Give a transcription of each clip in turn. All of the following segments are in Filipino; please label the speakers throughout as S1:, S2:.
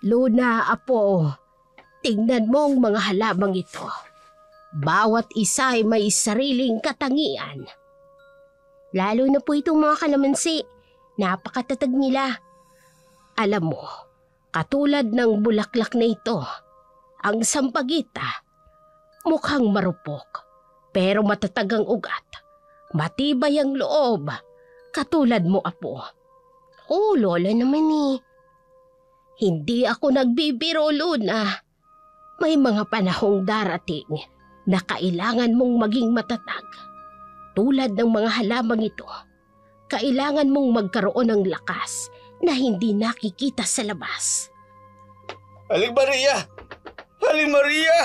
S1: Luna, apo, tingnan mo ang mga halamang ito. Bawat isa ay may sariling katangian. Lalo na po itong mga kalamansi. Napakatatag nila. Alam mo, katulad ng bulaklak na ito, ang sampagita, mukhang marupok, pero matatag ang ugat. Matibay ang loob, katulad mo, apo. Oh, lola naman eh. Hindi ako nagbibiro, Luna. May mga panahong darating na kailangan mong maging matatag. Tulad ng mga halamang ito, kailangan mong magkaroon ng lakas na hindi nakikita sa labas.
S2: Aling Maria! Aling Maria!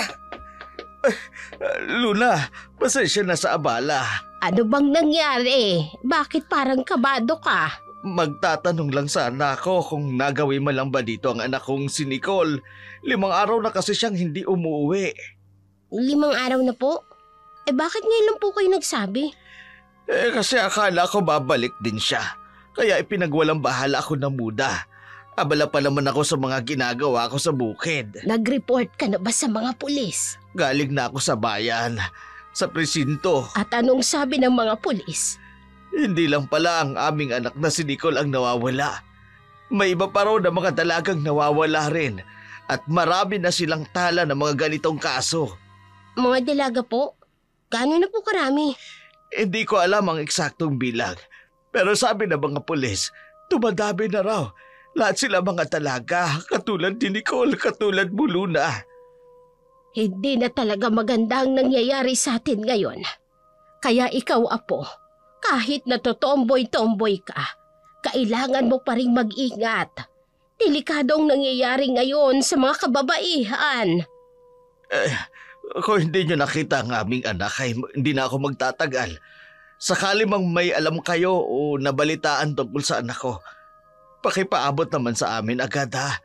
S2: Luna, pasensya na sa abala.
S1: Ano bang nangyari? Bakit parang kabado ka?
S2: Magtatanong lang sana ako kung nagawi man lang ba dito ang anak kong si Nicole. 5 araw na kasi siyang hindi umuwi.
S1: 5 araw na po? Bakit ngayon lang po kayo nagsabi?
S2: Kasi akala ko babalik din siya. Kaya ipinagwalang bahala ako na muda. Abala pa naman ako sa mga ginagawa ko sa bukid.
S1: Nag-report ka na ba sa mga pulis?
S2: Galing na ako sa bayan, sa presinto.
S1: At anong sabi ng mga pulis?
S2: Hindi lang pala ang aming anak na si Nicole ang nawawala. May iba pa raw na mga dalagang nawawala rin. At marami na silang tala ng mga ganitong kaso.
S1: Mga dalaga po? Gaano na po karami?
S2: Hindi ko alam ang eksaktong bilang. Pero sabi ng mga pulis, tumadami na raw. Lahat sila mga dalaga, katulad ni Nicole, katulad mo, Luna.
S1: Hindi na talaga maganda ang nangyayari sa atin ngayon. Kaya ikaw, apo, kahit na totomboy-tomboy ka, kailangan mo pa rin mag-ingat. Delikado ang nangyayari ngayon sa mga kababaihan.
S2: Kung hindi nyo nakita ang aming anak, ay hindi na ako magtatagal. Sakali mang may alam kayo o nabalitaan tungkol sa anak ko, pakipaabot naman sa amin agad ha.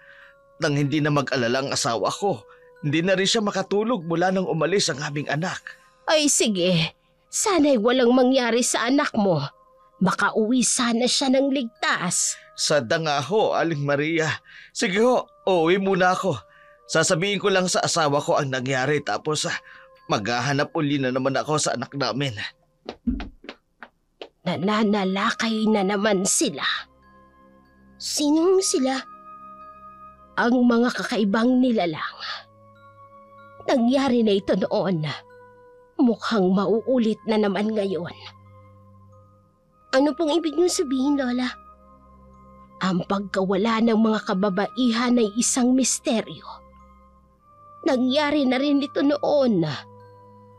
S2: Nang hindi na mag-alala ang asawa ko, hindi na rin siya makatulog mula nang umalis ang aming anak.
S1: Ay sige, sana'y walang mangyari sa anak mo. Makauwi sana siya ng ligtas.
S2: Sada nga ho, Aling Maria. Sige ho, uuwi muna ako. Sasabihin ko lang sa asawa ko ang nangyari tapos maghahanap uli na naman ako sa anak namin.
S1: Nananalakay na naman sila. Sinong sila? Ang mga kakaibang nilalang. Nangyari na ito noon. Mukhang mauulit na naman ngayon. Ano pong ibig niyo sabihin, Lola? Ang pagkawala ng mga kababaihan ay isang misteryo. Nangyari na rin ito noon.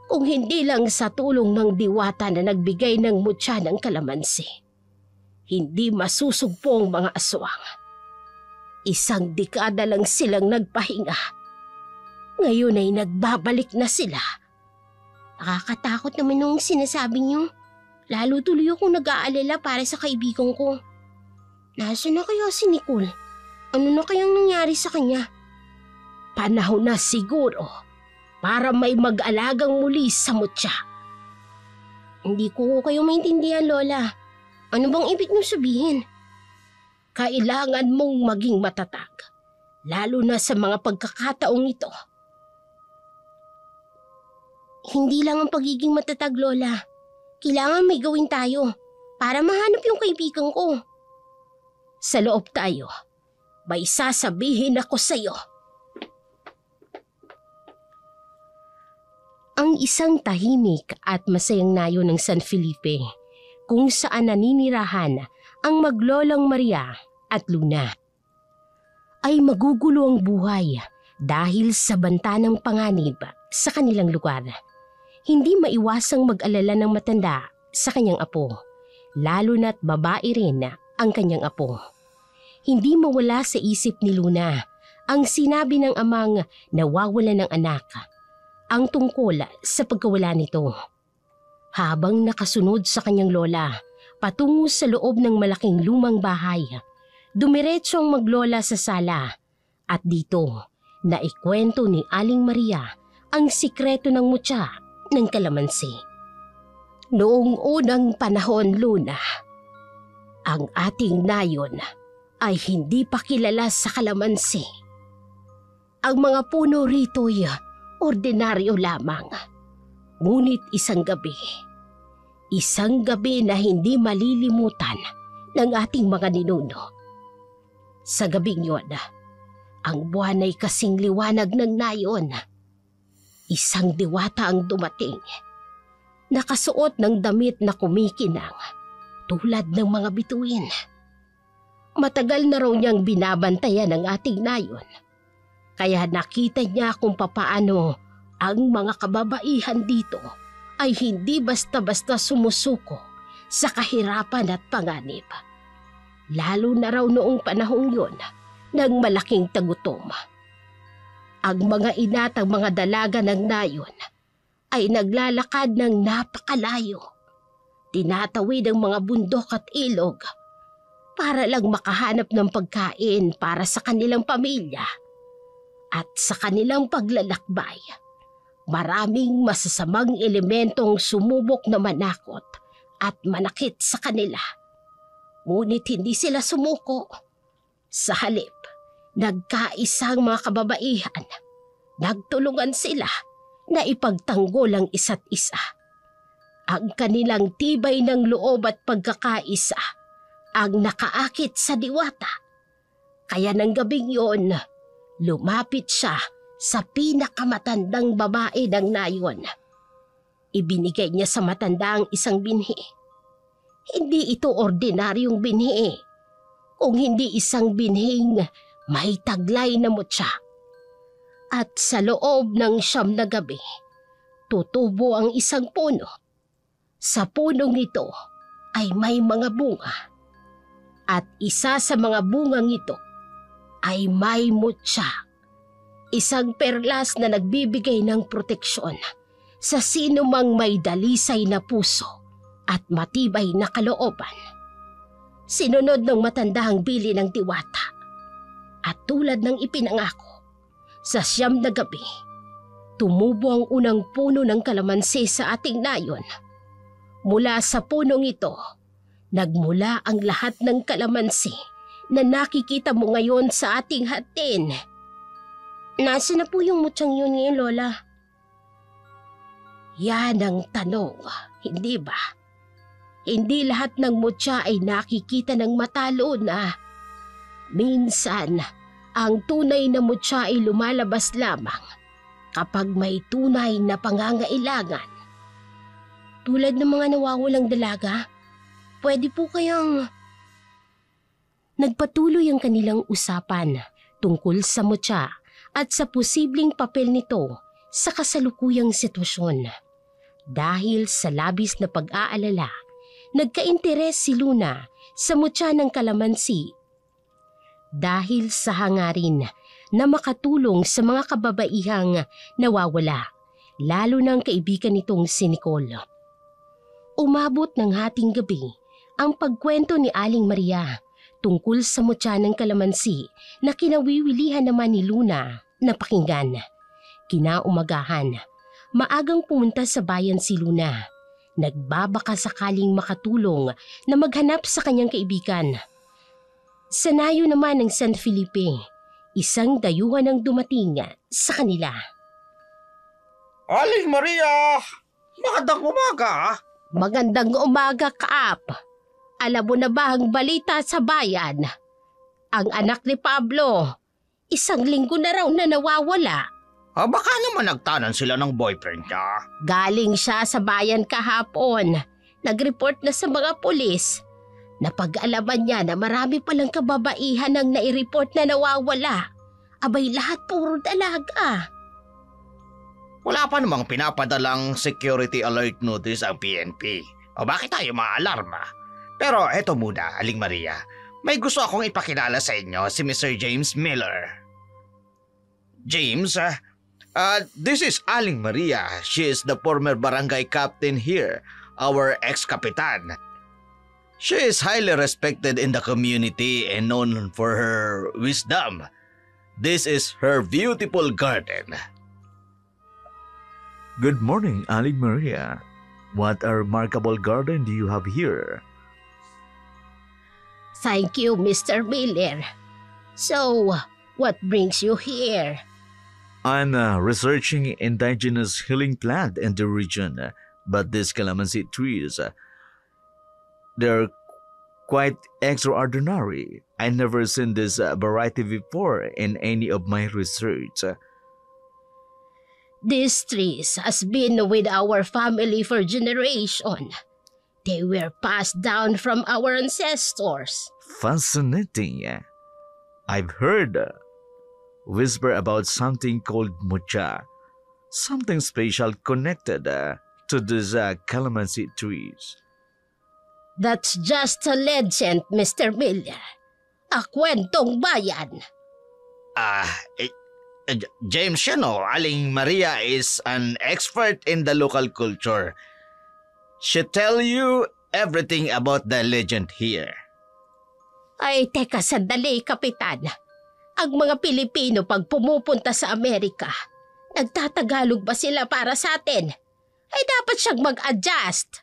S1: Kung hindi lang sa tulong ng diwata na nagbigay ng mutya ng kalamansi, hindi masusugpo ang mga aswang. 1 dekada lang silang nagpahinga. Ngayon ay nagbabalik na sila. Nakakatakot naman nung sinasabi niyo. Lalo tuloy akong nag-aalala para sa kaibigan ko. Nasaan na kaya si Nicole? Ano na kayang nangyari sa kanya? Panahon na siguro para may mag-alagang muli sa mutya. Hindi ko kayo maintindihan, Lola. Ano bang ibig niyo sabihin? Kailangan mong maging matatag, lalo na sa mga pagkakataong ito. Hindi lang ang pagiging matatag, Lola. Kailangan may gawin tayo para mahanap yung kaibigan ko. Sa loob tayo. May sasabihin ako sa'yo. Ang isang tahimik at masayang nayo ng San Felipe, kung saan naninirahan ang maglolang Maria at Luna, ay magugulo ang buhay dahil sa banta ng panganib sa kanilang lugar. Hindi maiwasang mag-alala ng matanda sa kanyang apo, lalo na't babae rin ang kanyang apo. Hindi mawala sa isip ni Luna ang sinabi ng amang nawawala ng anak, ang tungkol sa pagkawala nito. Habang nakasunod sa kanyang lola, patungo sa loob ng malaking lumang bahay, dumiretso ang maglola sa sala at dito naikwento ni Aling Maria ang sikreto ng mutya ng kalamansi. Noong unang panahon, Luna, ang ating nayon ay hindi pa kilala sa kalamansi. Ang mga puno rito'y ordinaryo lamang. Ngunit isang gabi na hindi malilimutan ng ating mga ninuno. Sa gabing yun, ang buwan ay kasing liwanag ng nayon. Isang diwata ang dumating, nakasuot ng damit na kumikinang tulad ng mga bituin. Matagal na raw niyang binabantayan ang ating nayon, kaya nakita niya kung papaano ang mga kababaihan dito ay hindi basta-basta sumusuko sa kahirapan at panganib. Lalo na raw noong panahong yun ng malaking tagutom. Ang mga ina at ang mga dalaga ng nayon ay naglalakad ng napakalayo. Tinatawid ang mga bundok at ilog para lang makahanap ng pagkain para sa kanilang pamilya. At sa kanilang paglalakbay, maraming masasamang elementong sumubok na manakot at manakit sa kanila. Ngunit hindi sila sumuko. Sa halip, nagkaisang mga kababaihan. Nagtulungan sila na ipagtanggol ang isa't isa. Ang kanilang tibay ng loob at pagkakaisa ang nakaakit sa diwata. Kaya ng gabing yon, lumapit siya sa pinakamatandang babae ng nayon. Ibinigay niya sa matanda ang isang binhi. Hindi ito ordinaryong binhi, kung hindi isang binhing may taglay na mutya. At sa loob ng 9 na gabi, tutubo ang isang puno. Sa punong ito ay may mga bunga. At isa sa mga bungang ito ay may mutya. Isang perlas na nagbibigay ng proteksyon sa sino mang may dalisay na puso at matibay na kalooban. Sinunod ng matanda ang bili ng diwata. At tulad ng ipinangako, sa 9 na gabi, tumubo ang unang puno ng kalamansi sa ating nayon. Mula sa punong ito, nagmula ang lahat ng kalamansi na nakikita mo ngayon sa ating hatin. Nasaan na po yung mutyang yun ngayon, Lola? Yan ang tanong, hindi ba? Hindi lahat ng mutya ay nakikita ng mata, Luna. Minsan, ang tunay na mutya ay lumalabas lamang kapag may tunay na pangangailangan. Tulad ng mga nawawalang dalaga, pwede po kayang... Nagpatuloy ang kanilang usapan tungkol sa mutya at sa posibleng papel nito sa kasalukuyang sitwasyon. Dahil sa labis na pag-aalala, nagka-interes si Luna sa mutya ng kalamansi. Dahil sa hangarin na makatulong sa mga kababaihang nawawala, lalo ng kaibigan nitong si Nicole. Umabot ng hating gabi ang pagkwento ni Aling Maria tungkol sa mutya ng kalamansi na kinawiwilihan naman ni Luna na pakinggan. Kinaumagahan, maagang pumunta sa bayan si Luna. Nagbabaka sakaling makatulong na maghanap sa kanyang kaibigan. Sa nayo naman ng San Felipe, isang dayuhan ang dumating sa kanila.
S3: Aling Maria! Magandang umaga!
S1: Magandang umaga, Kaap. Alam mo na ba ang balita sa bayan? Ang anak ni Pablo, 1 linggo na raw na nawawala.
S3: Baka naman nagtanan sila ng boyfriend niya.
S1: Galing siya sa bayan kahapon. Nag-report na sa mga pulis. Napag-alaman niya na marami palang kababaihan ang nai-report na nawawala. Abay, lahat puro dalaga.
S3: Wala pa namang pinapadalang security alert notice ang PNP. O bakit tayo maalarma? Pero eto muna, Aling Maria. May gusto akong ipakilala sa inyo si Mr. James Miller. James, this is Aling Maria. She is the former barangay captain here, our ex-kapitan. She is highly respected in the community and known for her wisdom. This is her beautiful garden.
S2: Good morning, Aling Maria. What a remarkable garden do you have here?
S1: Thank you, Mr. Miller. So, what brings you here?
S3: I'm researching indigenous healing plant in the region, but these calamansi trees, they're quite extraordinary. I never seen this variety before in any of my research.
S1: These trees has been with our family for generation. They were passed down from our ancestors.
S3: Fascinating. I've heard whisper about something called mucha, something special connected to these calamansi trees.
S1: That's just a legend, Mr. Miller. A kwentong bayan.
S2: James, Aling Maria is an expert in the local culture. She tell you everything about the legend here.
S1: Ay, teka sandali, Kapitan. Ang mga Pilipino pag pumupunta sa Amerika, nagtatagalog ba sila para sa atin? Ay dapat siyang mag-adjust.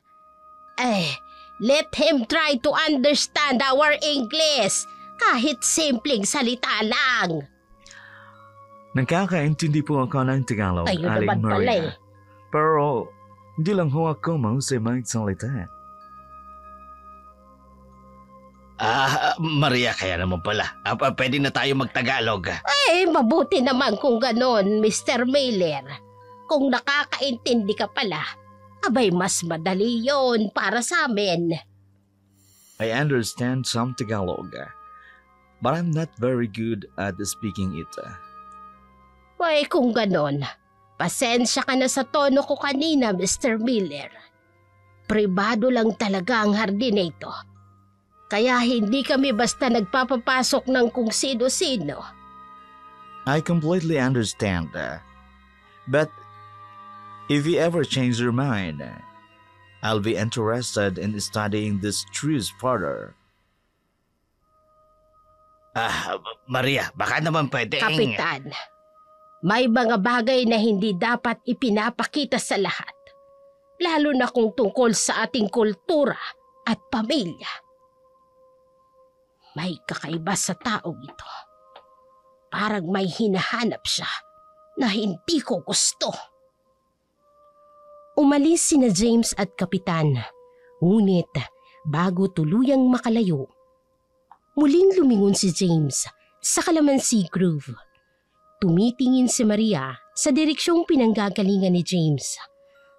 S1: Let him try to understand our English. Kahit simpleng salita lang.
S3: Nakakaintindi po ako ng Tagalog,
S1: Ayun
S3: Aling
S1: naman pala
S3: Maria. Pero hindi lang ho ako mahusay magsalita.
S2: Maria, kaya naman pala. Pwede na tayo magtagalog.
S1: Ay, mabuti naman kung ganon, Mr. Miller. Kung nakakaintindi ka pala, abay mas madali yon para sa amin.
S3: I understand some Tagalog, but I'm not very good at speaking it.
S1: Ay, kung ganon, pasensya ka na sa tono ko kanina, Mr. Miller. Pribado lang talaga ang hardin na ito. Kaya hindi kami basta nagpapapasok ng kung sino-sino.
S3: I completely understand. But if you ever change your mind, I'll be interested in studying this trees further.
S2: Maria, baka naman pwede.
S1: Kapitan, may mga bagay na hindi dapat ipinapakita sa lahat. Lalo na kung tungkol sa ating kultura at pamilya. May kakaiba sa taong ito. Parang may hinahanap siya na hindi ko gusto. Umalis sina James at Kapitan. Ngunit bago tuluyang makalayo, muling lumingon si James sa Calamansi Grove. Tumitingin si Maria sa direksyong pinanggagalingan ni James.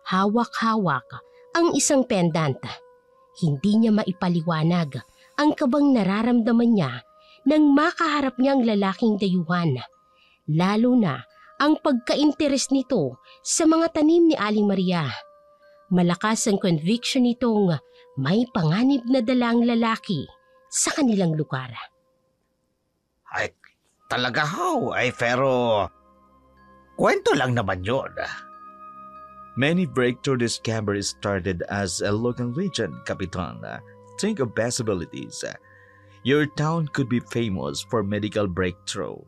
S1: Hawak-hawak ang isang pendant. Hindi niya maipaliwanag ang kabang nararamdaman niya nang makaharap niyang lalaking dayuhan. Lalo na ang pagka-interes nito sa mga tanim ni Aling Maria. Malakas ang conviction nitong may panganib na dalang lalaki sa kanilang lugar.
S2: Ay, talaga ho. Pero kwento lang naman yun.
S3: Many breakthrough discoveries started as a local legend, Kapitan. Think of possibilities. Your town could be famous for medical breakthrough.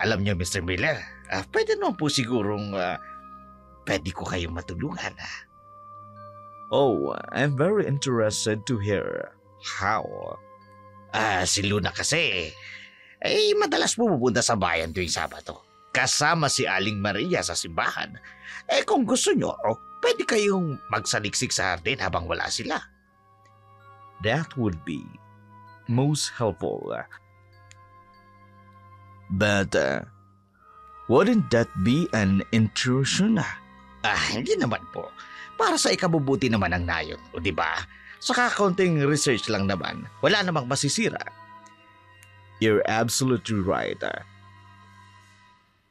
S2: Alam niyo, Mr. Miller, pwede naman po sigurong pwede ko kayong matulungan.
S3: Oh, I'm very interested to hear. How?
S2: Si Luna kasi, madalas pumupunta sa bayan tuwing Sabado. Kasama si Aling Maria sa simbahan. Kung gusto nyo, pwede kayong magsaliksik sa hardin habang wala sila.
S3: That would be most helpful. But wouldn't that be an intrusion?
S2: Hindi naman po. Para sa ikabubuti naman ng nayon, o di ba? Saka konting research lang naman. Wala namang masisira.
S3: You're absolutely right.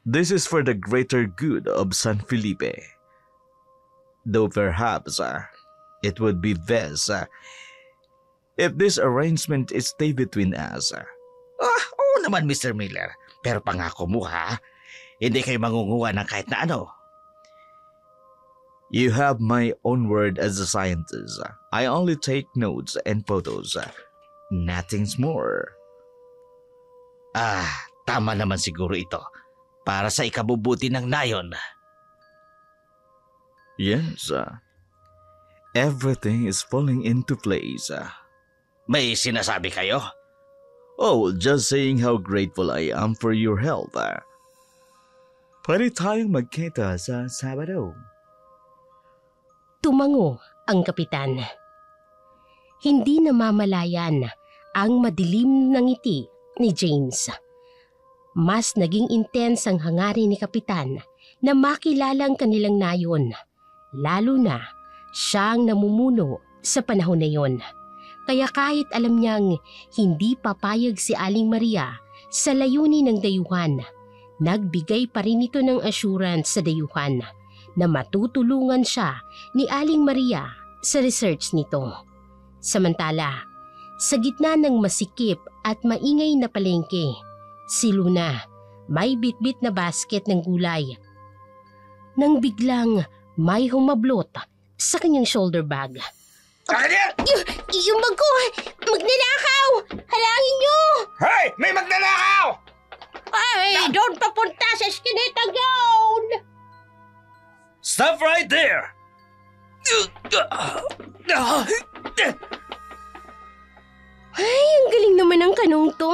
S3: This is for the greater good of San Felipe. Though perhaps it would be best if this arrangement is stay between us.
S2: Oo naman, Mr. Miller. Pero pangako mo ha, hindi kayo mangunguha ng kahit na ano.
S3: You have my own word as a scientist. I only take notes and photos. Nothing's more.
S2: Tama naman siguro ito. Para sa ikabubuti ng nayon.
S3: Yes. Everything is falling into place.
S2: May sinasabi kayo?
S3: Oh, just saying how grateful I am for your help. Pwede tayong magkita sa Sabado.
S1: Tumango ang kapitan. Hindi namamalayan ang madilim na ngiti ni James. Mas naging intense ang hangarin ni kapitan na makilala ang kanilang nayon, lalo na siyang namumuno sa panahon na yon. Kaya kahit alam niyang hindi papayag si Aling Maria sa layunin ng dayuhan, nagbigay pa rin ito ng assurance sa dayuhan na matutulungan siya ni Aling Maria sa research nito. Samantala, sa gitna ng masikip at maingay na palengke, si Luna may bitbit na basket ng gulay. Nang biglang may humablot sa kanyang shoulder bag.
S3: Kanya!
S1: Yung bag ko! Magnanakaw! Halangin niyo!
S3: Hoy! May magnanakaw!
S1: Ay, doon papunta sa skinitang yun!
S3: Stop right there!
S1: Ay, ang galing naman ng kanong to.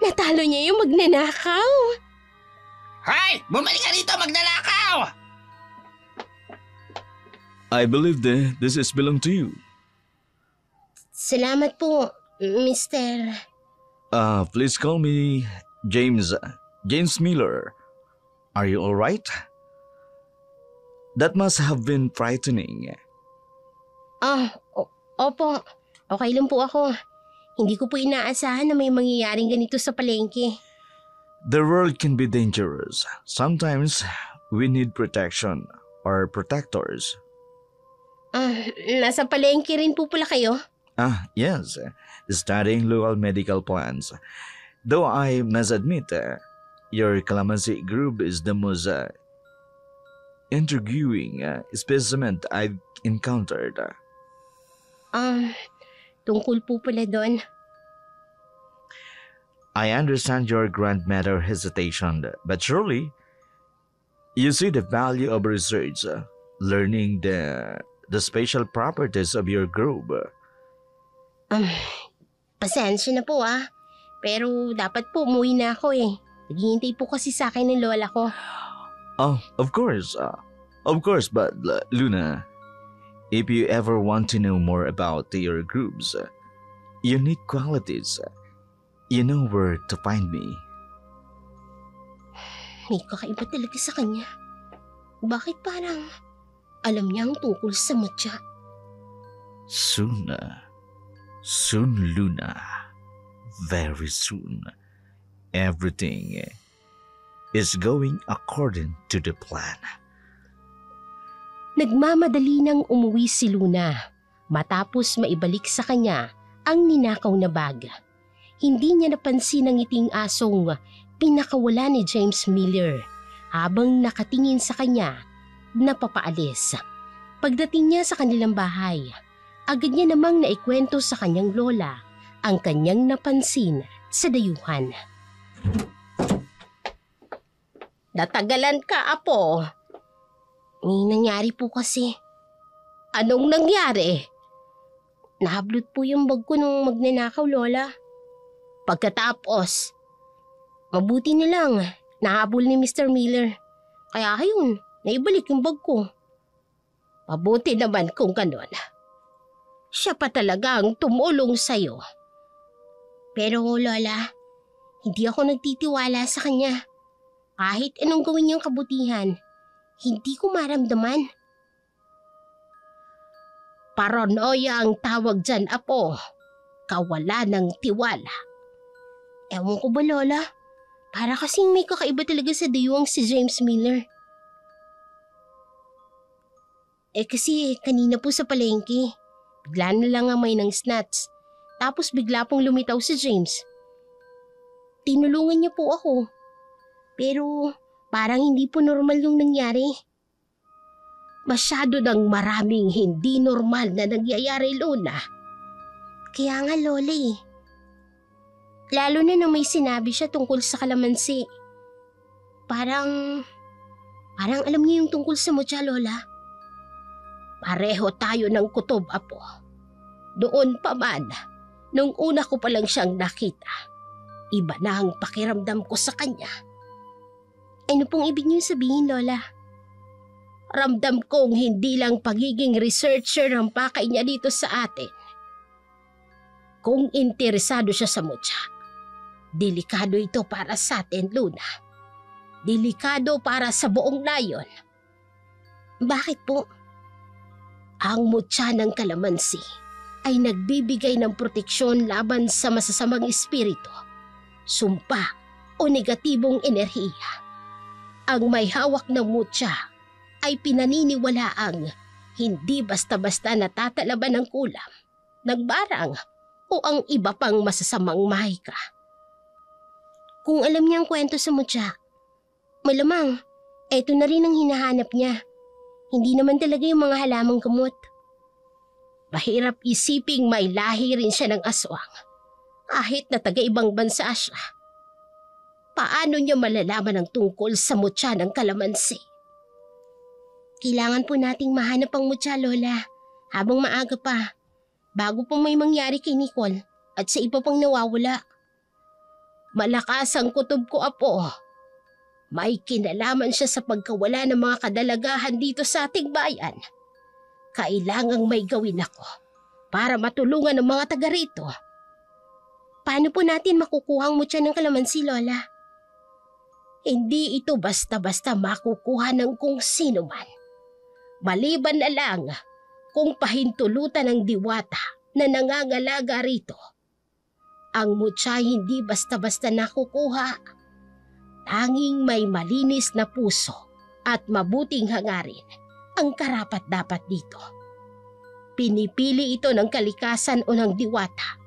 S1: Natalo niya yung magnanakaw.
S3: Hoy! Bumalik ka rito, magnanakaw! I believe this is belong to you.
S1: Salamat po, Mr.
S3: Please call me James Miller. Are you all right? That must have been frightening.
S1: Opo. Okay lang po ako. Hindi ko po inaasahan na may mangyayaring ganito sa palengke.
S3: The world can be dangerous. Sometimes we need protection or protectors.
S1: Nasa palengke rin po pala kayo?
S3: Yes. Studying local medical plants. Though I must admit, your calamansi group is the most intriguing specimen I've encountered.
S1: Tungkol po pala doon.
S3: I understand your grandmother hesitation, but surely you see the value of research, learning the special properties of your group.
S1: Pasensya na po Pero dapat po umuwi na ako eh. Naghihintay po kasi sa akin ng lola ko.
S3: Of course. But Luna, if you ever want to know more about your group's unique qualities, you know where to find me.
S1: May kakaiba talaga sa kanya. Bakit parang alam niya ang tungkol sa mutya?
S3: Soon, Luna. Very soon. Everything is going according to the plan.
S1: Nagmamadali nang umuwi si Luna matapos maibalik sa kanya ang ninakaw na bag. Hindi niya napansin ang ngiting asong pinakawala ni James Miller habang nakatingin sa kanya na papaalis. Pagdating niya sa kanilang bahay, agad niya namang naikwento sa kanyang lola ang kanyang napansin sa dayuhan. Natagalan ka, Apo. May nangyari po kasi. Anong nangyari? Nahablot po yung bag ko nung magnanakaw, Lola. Pagkatapos, mabuti na lang, nahabol ni Mr. Miller. Kaya ayun, naibalik yung bag ko. Mabuti naman kung ganon. Siya pa talaga ang tumulong sa'yo. Pero Lola, hindi ako nagtitiwala sa kanya. Kahit anong gawin niyang kabutihan, hindi ko maramdaman. Paranoia ang tawag dyan, Apo. Kawala ng tiwala. Ewan ko ba, Lola? Para kasing may kakaiba talaga sa dayuang si James Miller. Kasi kanina po sa palengke, bigla na lang amay ng snacks. Tapos bigla pong lumitaw si James. Tinulungan niya po ako. Pero parang hindi po normal yung nangyari. Masyado ng maraming hindi normal na nangyayari, Luna. Kaya nga, Lola Lalo na nang may sinabi siya tungkol sa kalamansi. Parang alam niya yung tungkol sa mutya, Lola. Pareho tayo ng kutob, Apo. Doon pa man, nung una ko pa lang siyang nakita, iba na ang pakiramdam ko sa kanya. Ano pong ibig niyo sabihin, Lola? Ramdam kong hindi lang pagiging researcher ang pakay niya dito sa atin. Kung interesado siya sa mutya, delikado ito para sa atin, Luna. Delikado para sa buong layon. Bakit po? Ang mutya ng kalamansi ay nagbibigay ng proteksyon laban sa masasamang espiritu, sumpa o negatibong enerhiya. Ang may hawak ng mutya ay pinaniniwalaang hindi basta-basta natatalaban ng kulam, ng barang o ang iba pang masasamang mahika. Kung alam niya ang kwento sa mutya, malamang eto na rin ang hinahanap niya. Hindi naman talaga yung mga halamang gamot. Mahirap isiping may lahi rin siya ng aswang kahit na taga-ibang bansa siya. Paano niya malalaman ang tungkol sa mutya ng kalamansi? Kailangan po nating mahanap ang mutya, Lola, habang maaga pa, bago po may mangyari kay Nicole at sa iba pang nawawala. Malakas ang kutob ko, Apo. May kinalaman siya sa pagkawala ng mga kadalagahan dito sa ating bayan. Kailangang may gawin ako para matulungan ang mga taga rito. Paano po natin makukuha ang mutya ng kalamansi, Lola? Hindi ito basta-basta makukuha ng kung sino man. Maliban na lang kung pahintulutan ng diwata na nangangalaga rito. Ang mutya hindi basta-basta nakukuha. Tanging may malinis na puso at mabuting hangarin ang karapat-dapat dito. Pinipili ito ng kalikasan o ng diwata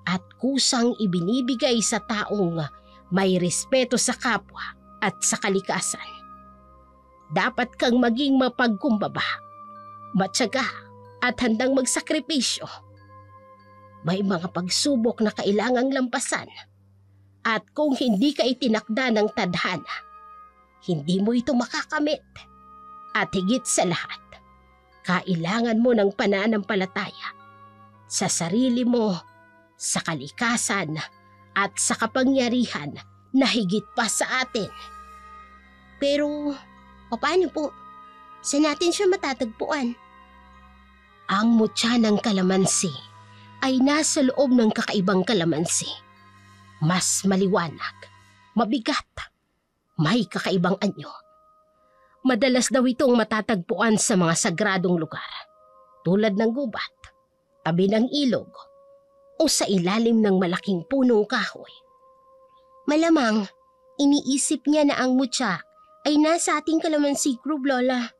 S1: at kusang ibinibigay sa taong may respeto sa kapwa at sa kalikasan. Dapat kang maging mapagkumbaba, matyaga at handang magsakripisyo. May mga pagsubok na kailangang lampasan at kung hindi ka itinakda ng tadhana, hindi mo ito makakamit. At higit sa lahat, kailangan mo ng pananampalataya sa sarili mo, sa kalikasan at sa kapangyarihan na higit pa sa atin. Pero, paano po? Saan natin siya matatagpuan? Ang mutya ng kalamansi ay nasa loob ng kakaibang kalamansi. Mas maliwanag, mabigat, may kakaibang anyo. Madalas daw itong matatagpuan sa mga sagradong lugar, tulad ng gubat, tabi ng ilog, o sa ilalim ng malaking punong kahoy. Malamang, iniisip niya na ang mutya ay nasa ating kalamansi group, Lola.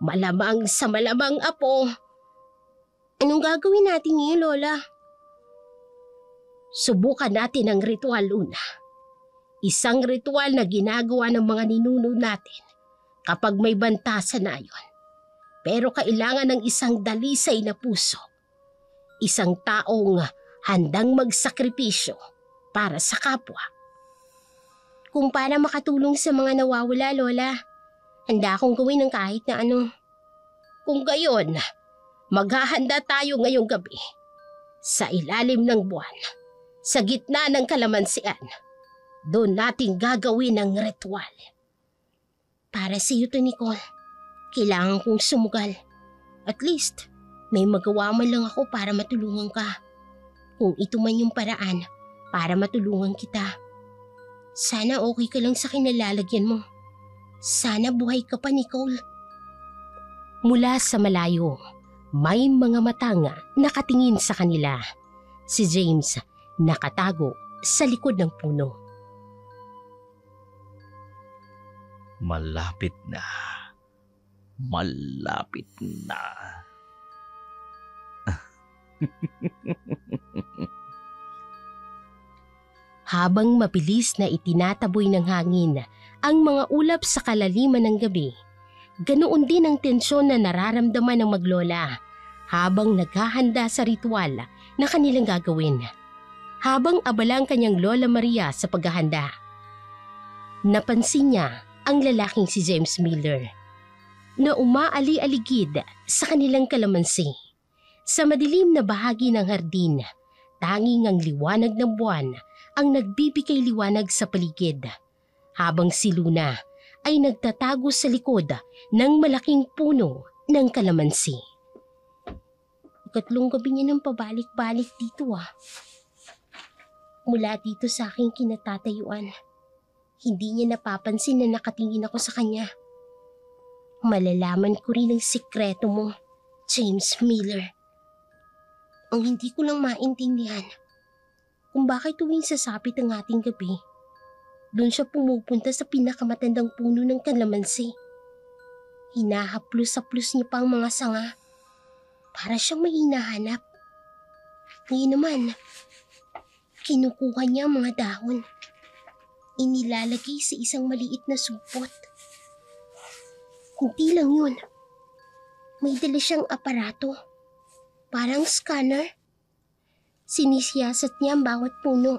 S1: Malamang sa malamang, Apo. Anong gagawin natin ngayon, Lola? Subukan natin ang ritual, Luna. Isang ritual na ginagawa ng mga ninuno natin kapag may banta sa nayon. Pero kailangan ng isang dalisay na puso. Isang taong handang magsakripisyo para sa kapwa. Kung para makatulong sa mga nawawala, Lola, handa akong gawin ng kahit na ano. Kung gayon, maghahanda tayo ngayong gabi. Sa ilalim ng buwan, sa gitna ng kalamansian, doon natin gagawin ang ritual. Para sa iyo to, Nicole. Kailangan kong sumugal. At least, may magawa man lang ako para matulungan ka. Kung ito man yung paraan para matulungan kita. Sana okay ka lang sa kinalalagyan mo. Sana buhay ka pa, Nicole. Mula sa malayo, may mga matang nakatingin sa kanila. Si James nakatago sa likod ng puno.
S2: Malapit na. Malapit na.
S1: Habang mabilis na itinataboy ng hangin ang mga ulap sa kalaliman ng gabi, ganoon din ang tensyon na nararamdaman ng maglola habang naghahanda sa ritual na kanilang gagawin. Habang abala ang kanyang Lola Maria sa paghahanda, napansin niya ang lalaking si James Miller na umaali-aligid sa kanilang kalamansi. Sa madilim na bahagi ng hardin, tanging ang liwanag ng buwan ang nagbibigay liwanag sa paligid. habang si Luna ay nagtatago sa likod ng malaking puno ng kalamansi. Ikatlong gabi niya nang pabalik-balik dito Mula dito sa aking kinatatayuan, hindi niya napapansin na nakatingin ako sa kanya. Malalaman ko rin ang sikreto mo, James Miller. Ang hindi ko lang maintindihan kung bakit tuwing sasapit ang ating gabi, doon siya pumupunta sa pinakamatandang puno ng kalamansi. Hinahaplos-haplos niya pa ang mga sanga para siyang may hinahanap. Ngayon naman, kinukuha niya ang mga dahon. Inilalagay sa isang maliit na supot. Hindi lang yun. May dala siyang aparato. Parang scanner. Sinisiyasat niya ang bawat puno.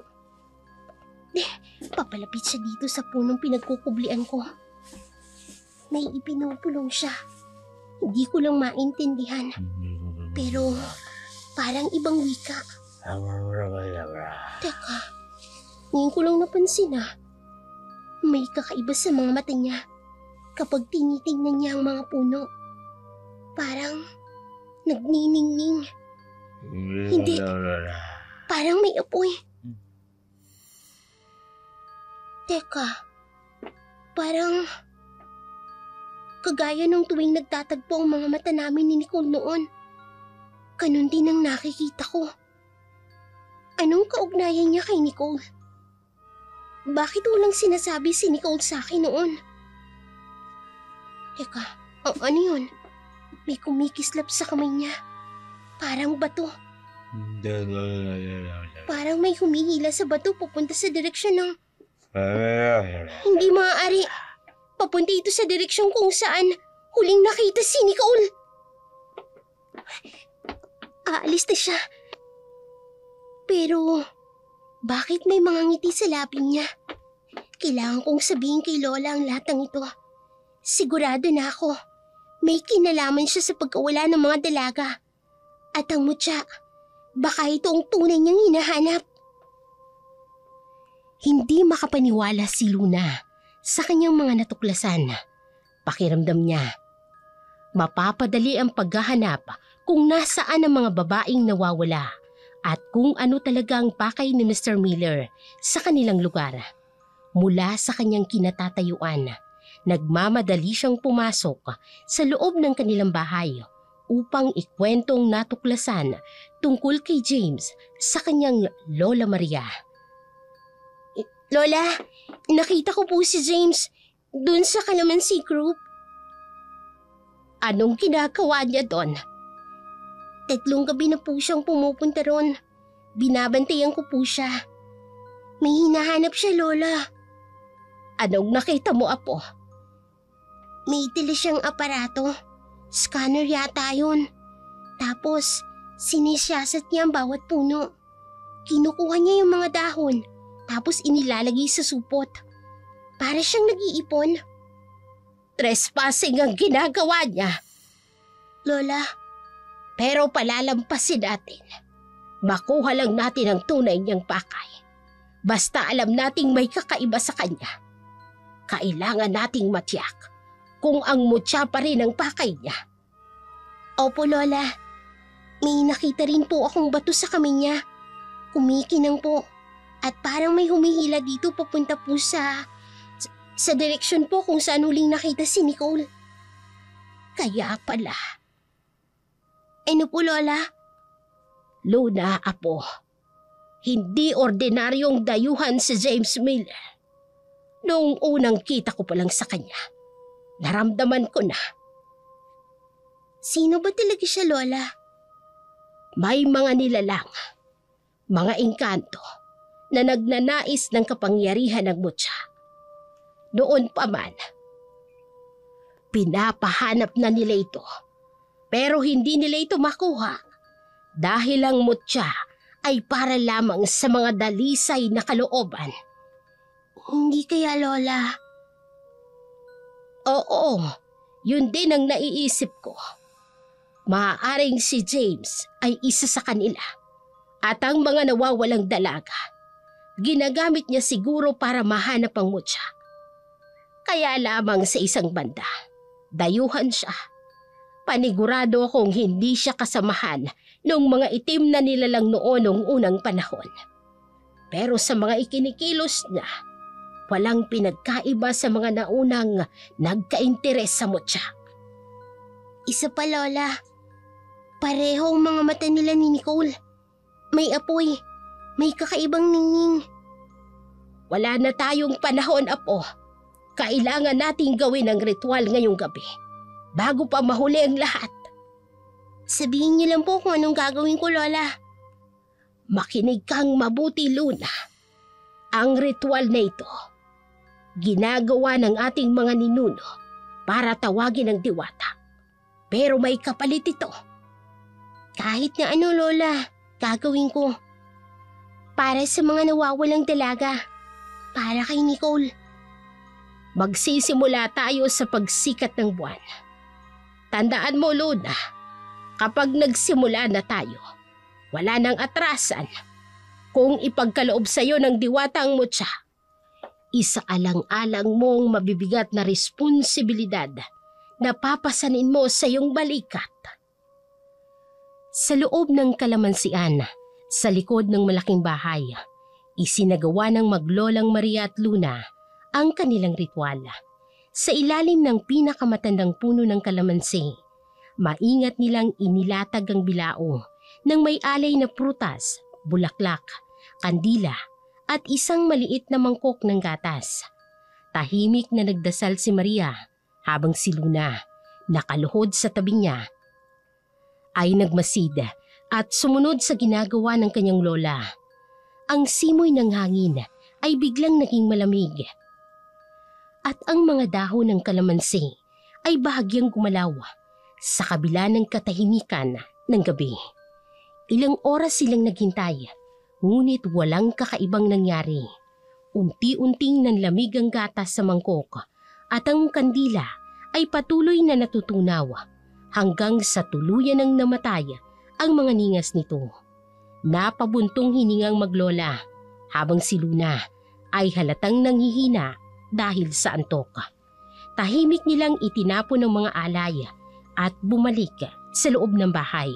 S1: Papalapit siya dito sa punong pinagkukublian ko. May ipinupulong siya. Hindi ko lang maintindihan. Pero parang ibang wika. Teka, ngayon ko lang napansin may kakaiba sa mga mata niya kapag tinitingnan niya ang mga puno. Parang nagniningning. Hindi, parang may apoy. Teka, parang kagaya nung tuwing nagtatagpo ang mga mata namin ni Nicole noon. Ganun din ang nakikita ko. Anong kaugnayan niya kay Nicole? Bakit walang sinasabi si Nicole sa akin noon? Teka, ano yun? May kumikislap sa kamay niya. Parang bato. Parang may humihila sa bato papunta sa direksyon ng... Hindi maaari. Papunta ito sa direksyon kung saan huling nakita si Nicole. Aalis na siya. Pero, bakit may mga ngiti sa labi niya? Kailangan kong sabihin kay Lola ang lahat ng ito. Sigurado na ako, may kinalaman siya sa pagkawala ng mga dalaga. At ang mutya, baka ito ang tunay niyang hinahanap. Hindi makapaniwala si Luna sa kanyang mga natuklasan. Pakiramdam niya, mapapadali ang paghahanap kung nasaan ang mga babaeng nawawala at kung ano talaga ang pakay ni Mr. Miller sa kanilang lugar. Mula sa kanyang kinatatayuan, nagmamadali siyang pumasok sa loob ng kanilang bahay upang ikwentong natuklasan tungkol kay James sa kanyang Lola Maria. Lola, nakita ko po si James dun sa Calamansi Group. Anong ginagawa niya doon? 3 gabi na po siyang pumupunta ron. Binabantayan ko po siya. May hinahanap siya, Lola. Anong nakita mo, Apo? May dala siyang aparato. Scanner yata yun. Tapos, sinisiyasat niya ang bawat puno. Kinukuha niya yung mga dahon, tapos inilalagay sa supot. Para siyang nag-iipon. Trespassing ang ginagawa niya. Lola, pero palalampasin natin. Makuha lang natin ang tunay niyang pakay. Basta alam nating may kakaiba sa kanya. Kailangan nating matiyak kung ang mutya pa rin ang pakay niya. Opo, Lola. May nakita rin po akong bato sa kamay niya. Kumikinang po. At parang may humihila dito papunta po sa direksyon po kung saan huling nakita si Nicole. Kaya pala. Ano po, Lola? Luna, Apo. Hindi ordinaryong dayuhan si James Miller. Noong unang kita ko pa lang sa kanya, naramdaman ko na. Sino ba talaga siya, Lola? May mga nilalang, mga engkanto na nagnanais ng kapangyarihan ng mutya. Noon pa man, pinapahanap na nila ito. Pero hindi nila ito makuha dahil ang mutya ay para lamang sa mga dalisay na kalooban. Hindi kaya, Lola? Oo, yun din ang naiisip ko. Maaaring si James ay isa sa kanila at ang mga nawawalang dalaga, ginagamit niya siguro para mahanap ang mutya. Kaya lamang sa isang banda, dayuhan siya. Panigurado akong hindi siya kasamahan ng mga itim na nilalang noon noong unang panahon. Pero sa mga ikinikilos niya, walang pinagkaiba sa mga naunang nagka-interes sa mutya. Isa pa, Lola. Parehong mga mata nila ni Nicole. May apoy. May kakaibang ningning. Wala na tayong panahon, Apo. Kailangan nating gawin ang ritual ngayong gabi bago pa mahuli ang lahat. Sabihin niyo lang po kung anong gagawin ko, Lola. Makinig kang mabuti, Luna. Ang ritual na ito, ginagawa ng ating mga ninuno para tawagin ang diwata. Pero may kapalit ito. Kahit na ano, Lola, gagawin ko. Para sa mga nawawalang dalaga. Para kay Nicole. Magsisimula tayo sa pagsikat ng buwan. Tandaan mo, Luna, kapag nagsimula na tayo, wala nang atrasan. Kung ipagkaloob sa'yo ng diwata ang mutya, isaalang-alang mong mabibigat na responsibilidad na papasanin mo sa iyong balikat. Sa loob ng kalamansian, sa likod ng malaking bahay, isinagawa ng maglolang Maria at Luna ang kanilang ritual. Sa ilalim ng pinakamatandang puno ng kalamansi, maingat nilang inilatag ang bilao ng may alay na prutas, bulaklak, kandila at isang maliit na mangkok ng gatas. Tahimik na nagdasal si Maria habang si Luna, nakaluhod sa tabi niya, ay nagmasid at sumunod sa ginagawa ng kanyang lola. Ang simoy ng hangin ay biglang naging malamig. At ang mga dahon ng kalamansi ay bahagyang gumalaw sa kabila ng katahimikan ng gabi. Ilang oras silang naghintay, ngunit walang kakaibang nangyari. Unti-unting nanlamig ang gatas sa mangkok at ang kandila ay patuloy na natutunaw hanggang sa tuluyan ng namatay ang mga ningas nito. Napabuntong hiningang maglola habang si Luna ay halatang nanghihina dahil sa antok. Tahimik nilang itinapon ng mga alay at bumalik sa loob ng bahay.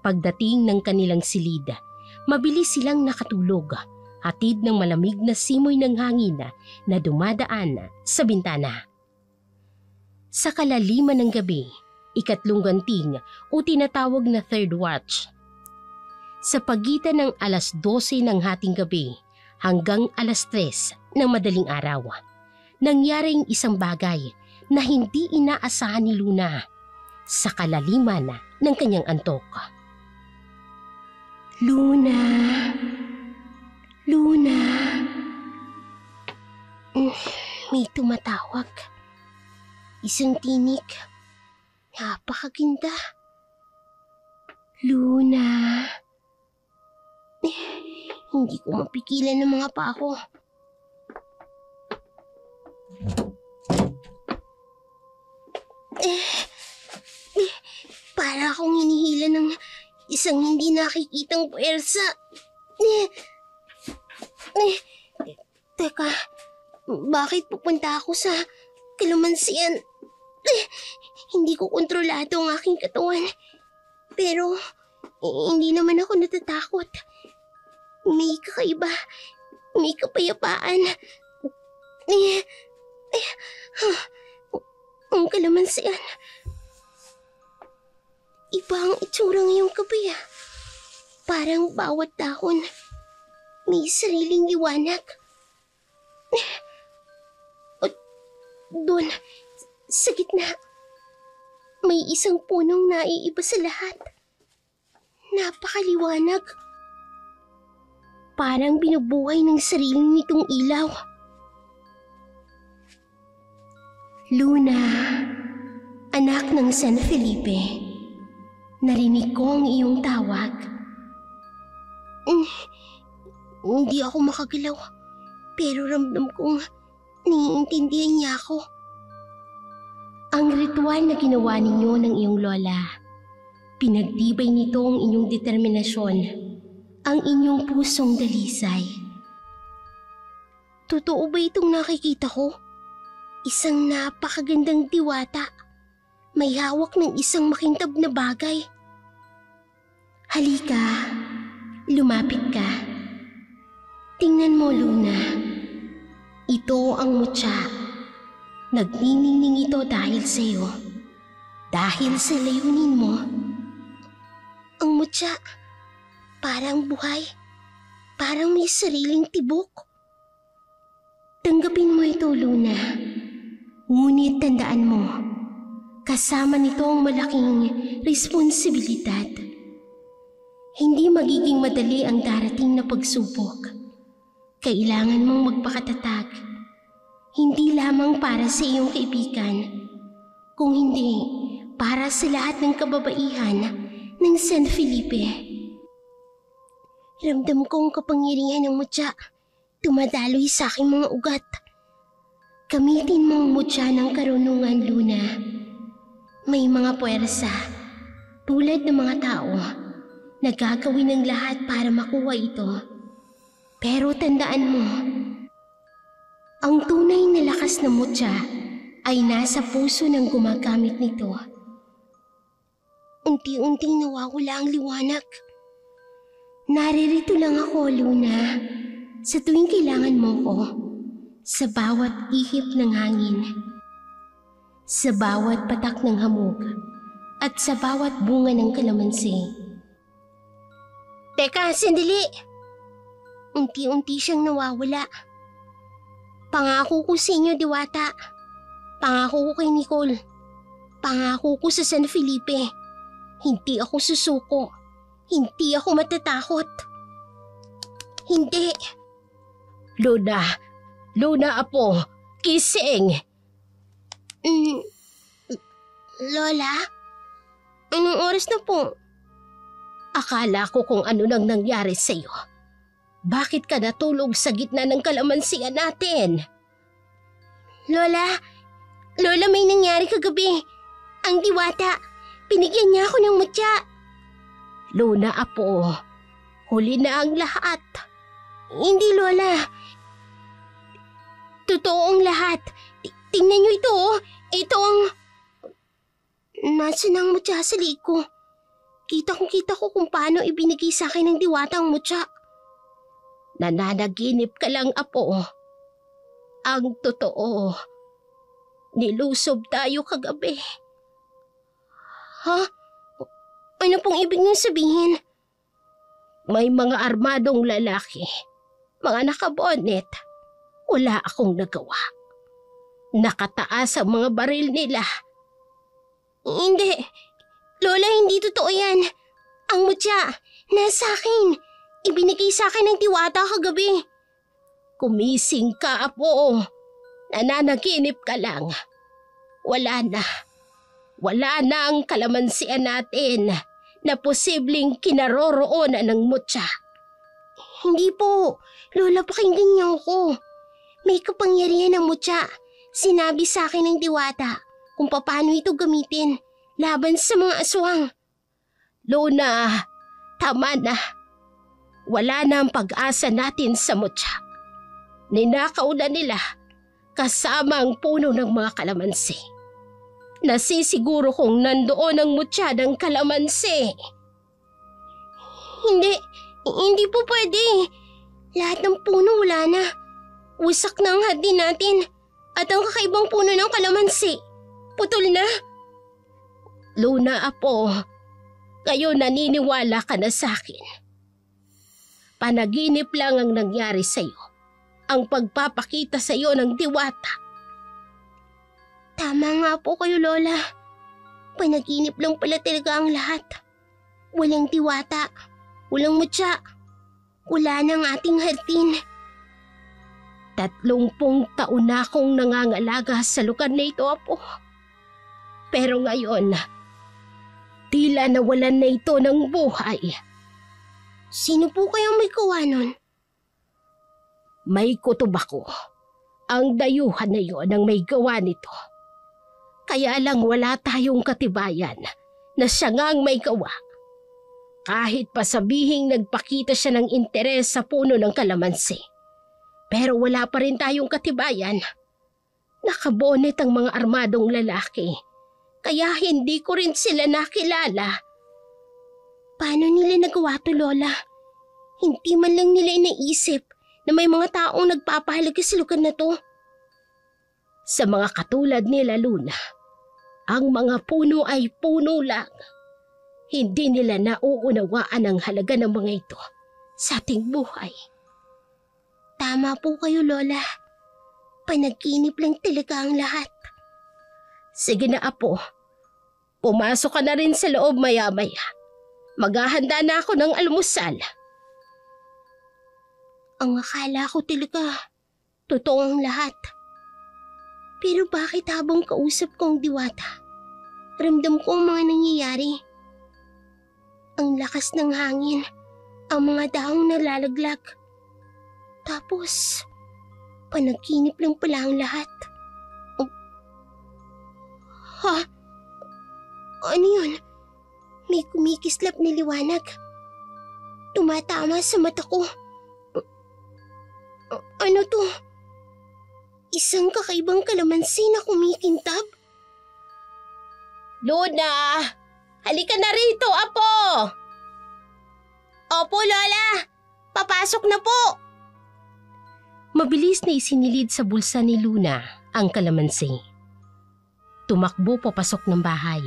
S1: Pagdating ng kanilang silid, mabilis silang nakatulog, hatid ng malamig na simoy ng hangin na dumadaan sa bintana. Sa kalaliman ng gabi, ikatlong ganting o tinatawag na third watch. Sa pagitan ng alas 12 ng hating gabi hanggang alas 3 ng madaling araw, nangyaring isang bagay na hindi inaasahan ni Luna sa kalaliman ng kanyang antok. Luna! Luna! May tumatawag. Isang tinig. Napakaganda. Luna! Hindi ko mapigilan ng mga pa ko. Para akong hinihila ng isang hindi nakikitang puwersa. Teka, bakit pupunta ako sa kalamansian? Hindi ko kontrolado ang aking katawan. Pero hindi naman ako natatakot. May kakaiba. May kapayapaan. Ang kalamansian. Iba ang itsura ngayong gabi. Parang bawat dahon may sariling liwanag. At doon, sa gitna, may isang punong naiiba sa lahat. Napakaliwanag. Parang binubuhay ng sarili nitong ilaw. Luna, anak ng San Felipe, narinig ko ang iyong tawag. Hindi ako makagalaw, pero ramdam kong naiintindihan niya ako. Ang ritual na ginawa ninyo ng iyong lola, pinagtibay nito ang inyong determinasyon, ang inyong pusong dalisay. Totoo ba itong nakikita ko? Isang napakagandang diwata. May hawak ng isang makintab na bagay. Halika, lumapit ka. Tingnan mo, Luna. Ito ang mutya. Nagniningning ito dahil sa iyo. Dahil sa layunin mo. Ang mutya, parang buhay. Parang may sariling tibok. Tanggapin mo ito, Luna. Ngunit tandaan mo, kasama nito ang malaking responsibilidad. Hindi magiging madali ang darating na pagsubok. Kailangan mong magpakatatag. Hindi lamang para sa iyong kaibigan, kung hindi para sa lahat ng kababaihan ng San Felipe. Ramdam ko ang kapangyarihan ng mutya. Tumadaloy sa aking mga ugat. Gamitin mo ang mutya ng karunungan, Luna. May mga puwersa, tulad ng mga tao, na gagawin ng lahat para makuha ito. Pero tandaan mo, ang tunay na lakas ng mutya ay nasa puso ng gumagamit nito. Unti-unting nawawala ang liwanag. Naririto lang ako, Luna. Sa tuwing kailangan mo ko, sa bawat ihip ng hangin, sa bawat patak ng hamog, at sa bawat bunga ng kalamansi. Teka, sandali! Unti-unti siyang nawawala. Pangako ko sa inyo, Diwata. Pangako ko kay Nicole. Pangako ko sa San Felipe. Hindi ako susuko. Hindi ako matatakot. Hindi. Luna apo, kising. Lola? Anong oras na po? Akala ko kung ano nang nangyari sa'yo. Bakit ka natulog sa gitna ng kalamansian natin? Lola, may nangyari kagabi. Ang Diwata, binigyan niya ako ng mutya. Luna apo, huli na ang lahat. Hindi, Lola. Totoo ang lahat. Tingnan niyo ito, oh. Ito ang... Nasaan ang mutya sa liig ko? Kita ko kung paano ibinigay sa akin ng Diwata ang mutya. Nananaginip ka lang, apo. Ang totoo, nilusob tayo kagabi. Ha? Ano pong ibig niyong sabihin? May mga armadong lalaki, mga nakabonet. Wala akong nagawa. Nakataas ang mga baril nila. Hindi. Lola, hindi totoo yan. Ang mutya, nasa akin. Ibinigay sa akin ng Diwata kagabi. Kumising ka, apo. Nananaginip ka lang. Wala na. Wala na ang kalamansian natin na posibleng kinaroroonan ng mutya. Hindi po. Lola, pakinggan niyo ako. May kapangyarihan ng mutya. Sinabi sa akin ng Diwata kung paano ito gamitin laban sa mga aswang. Luna, tama na. Wala na ang pag-asa natin sa mutya. Ninakaw na nila kasama ang puno ng mga kalamansi. Nasisiguro kong nandoon ang mutya ng kalamansi. Hindi po pwede. Lahat ng puno wala na. Wasak na ang hardin natin at ang kakaibang puno ng kalamansi. Putol na. Luna, apo, kayo naniniwala ka na sa akin. Panaginip lang ang nangyari sa iyo. Ang pagpapakita sa iyo ng Diwata. Tama nga po kayo, Lola. Panaginip lang pala talaga ang lahat. Walang Diwata, walang mutya, wala nang ating hardin. 30 taon na akong nangangalaga sa lugar na ito, apo. Pero ngayon, tila nawalan na ito ng buhay. Sino po kayang may gawa nun? May kutob ako. Ang dayuhan na yon ang may gawa nito. Kaya lang wala tayong katibayan na siya nga ang may gawa. Kahit pa sabihing nagpakita siya ng interes sa puno ng kalamansi. Pero wala pa rin tayong katibayan. Nakabonet ang mga armadong lalaki. Kaya hindi ko rin sila nakilala. Paano nila nagawa to, Lola? Hindi man lang nila inaisip na may mga taong nagpapahalaga sa lugar na to. Sa mga katulad nila, Luna, ang mga puno ay puno lang. Hindi nila nauunawaan ang halaga ng mga ito sa ating buhay. Tama po kayo, Lola. Panaginip lang talaga ang lahat. Sige na, Apo. Pumasok ka na rin sa loob maya-maya. Maghahanda na ako ng almusal. Ang akala ko talaga, totoo ang lahat. Pero bakit habang kausap ko ang diwata, ramdam ko ang mga nangyayari? Ang lakas ng hangin, ang mga dahong nalalaglag. Tapos, panaginip lang pala ang lahat. Ha? Ano yun? May kumikislap na liwanag. Tumatama sa mata ko. Ano to? Isang kakaibang kalamansi na kumikintab? Luna! Halika na rito, Apo! Opo, Lola! Papasok na po! Mabilis na isinilid sa bulsa ni Luna ang kalamansi. Tumakbo papasok ng bahay,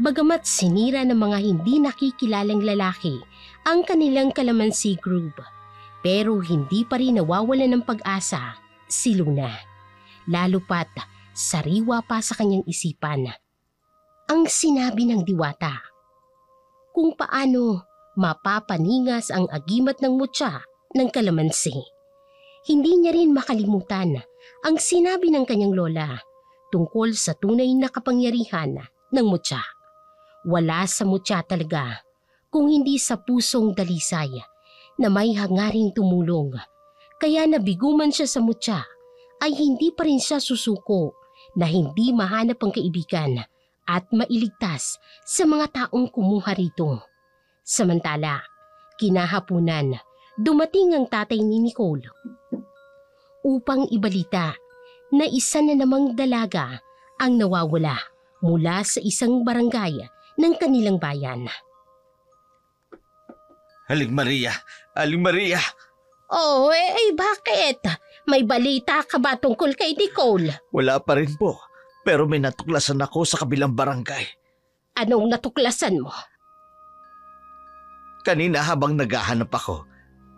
S1: bagamat sinira ng mga hindi nakikilalang lalaki ang kanilang kalamansi group. Pero hindi pa rin nawawala ng pag-asa si Luna. Lalo pat sariwa pa sa kanyang isipan ang sinabi ng diwata. Kung paano mapapaningas ang agimat ng mutya ng kalamansi. Hindi niya rin makalimutan ang sinabi ng kanyang lola tungkol sa tunay na kapangyarihan ng mutya. Wala sa mutya talaga kung hindi sa pusong dalisay na may hangaring tumulong. Kaya nabigo man siya sa mutya ay hindi pa rin siya susuko na hindi mahanap ang kaibigan at mailigtas sa mga taong kumuha rito. Samantala, kinahapunan, dumating ang tatay ni Nicole upang ibalita na isa na namang dalaga ang nawawala mula sa isang barangay ng kanilang bayan.
S2: Aling Maria! Aling Maria!
S1: Oh, bakit? May balita ka ba tungkol kay Nicole?
S2: Wala pa rin po. Pero may natuklasan ako sa kabilang barangay.
S1: Anong natuklasan mo?
S2: Kanina habang naghahanap ako,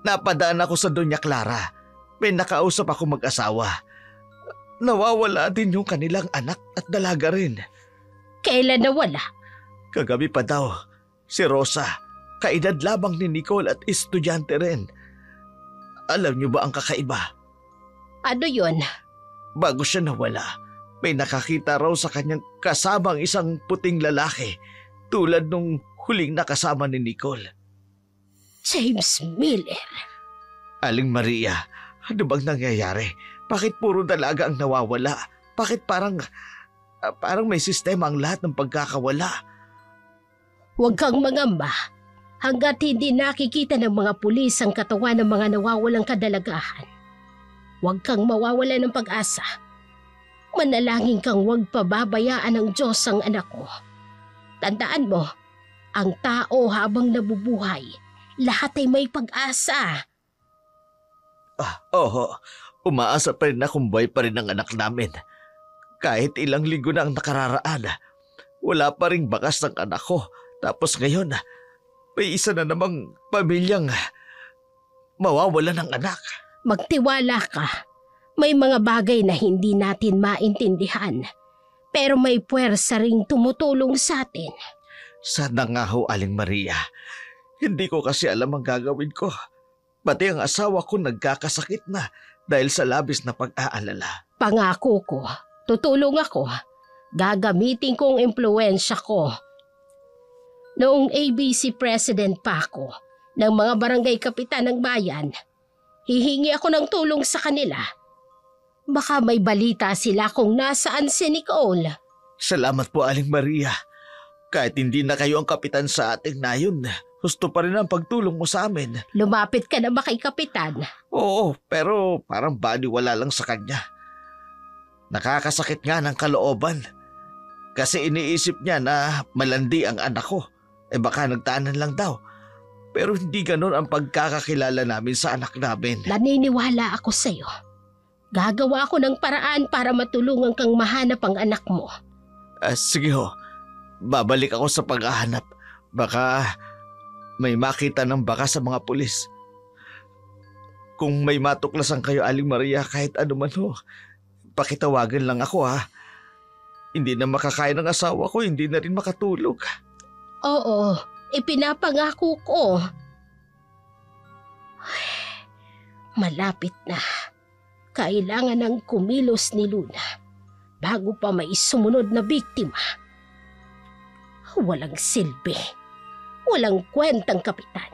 S2: napadaan ako sa Doña Clara. May nakausap ako mag-asawa. Nawawala din yung kanilang anak at dalaga rin.
S1: Kailan nawala?
S2: Kagabi pa daw. Si Rosa, kaedad labang ni Nicole at estudyante rin. Alam niyo ba ang kakaiba?
S1: Ano yun?
S2: Bago siya nawala, may nakakita raw sa kanyang kasamang isang puting lalaki tulad nung huling nakasama ni Nicole.
S1: James Miller.
S2: Aling Maria, ano bang nangyayari? Bakit puro dalaga ang nawawala? Bakit parang may sistema ang lahat ng pagkakawala?
S1: Huwag kang mangamba. Hanggat hindi nakikita ng mga pulis ang katawan ng mga nawawalang kadalagahan, huwag kang mawawala ng pag-asa. Manalangin kang huwag pababayaan ng Diyos ang anak ko. Tandaan mo, ang tao habang nabubuhay, lahat ay may pag-asa.
S2: Oo, umaasa pa rin akong buhay pa rin ang anak namin. Kahit ilang linggo na ang nakararaan, wala pa ring bakas ng anak ko. Tapos ngayon, may isa na namang pamilyang mawawala ng anak.
S1: Magtiwala ka. May mga bagay na hindi natin maintindihan. Pero may puwersa ring tumutulong sa atin.
S2: Sana nga ho, Aling Maria. Hindi ko kasi alam ang gagawin ko. Pati ang asawa ko nagkakasakit na dahil sa labis na pag-aalala.
S1: Pangako ko, tutulong ako. Gagamitin ko ang impluwensya ko. Noong ABC President pa ako ng mga barangay kapitan ng bayan, hihingi ako ng tulong sa kanila. Baka may balita sila kung nasaan si Nicole.
S2: Salamat po, Aling Maria. Kahit hindi na kayo ang kapitan sa ating nayon, gusto pa rin ang pagtulong mo sa amin.
S1: Lumapit ka na ba kay kapitan?
S2: Oo, pero parang baliwala lang sa kanya. Nakakasakit nga ng kalooban. Kasi iniisip niya na malandi ang anak ko. Baka nagtanan lang daw. Pero hindi ganun ang pagkakakilala namin sa anak namin.
S1: Naniniwala ako sa'yo. Gagawa ako ng paraan para matulungan kang mahanap ang anak mo.
S2: Sige ho, babalik ako sa paghahanap. Baka may makita ng baka sa mga pulis. Kung may matuklasan kayo, Aling Maria, kahit ano man ho, pakitawagan lang ako ha. Hindi na makakain ng asawa ko, hindi na rin makatulog.
S1: Oo, ipinapangako ko. Malapit na. Kailangan ng kumilos ni Luna bago pa may sumunod na biktima. Walang silbi. Walang kwentang kapitan.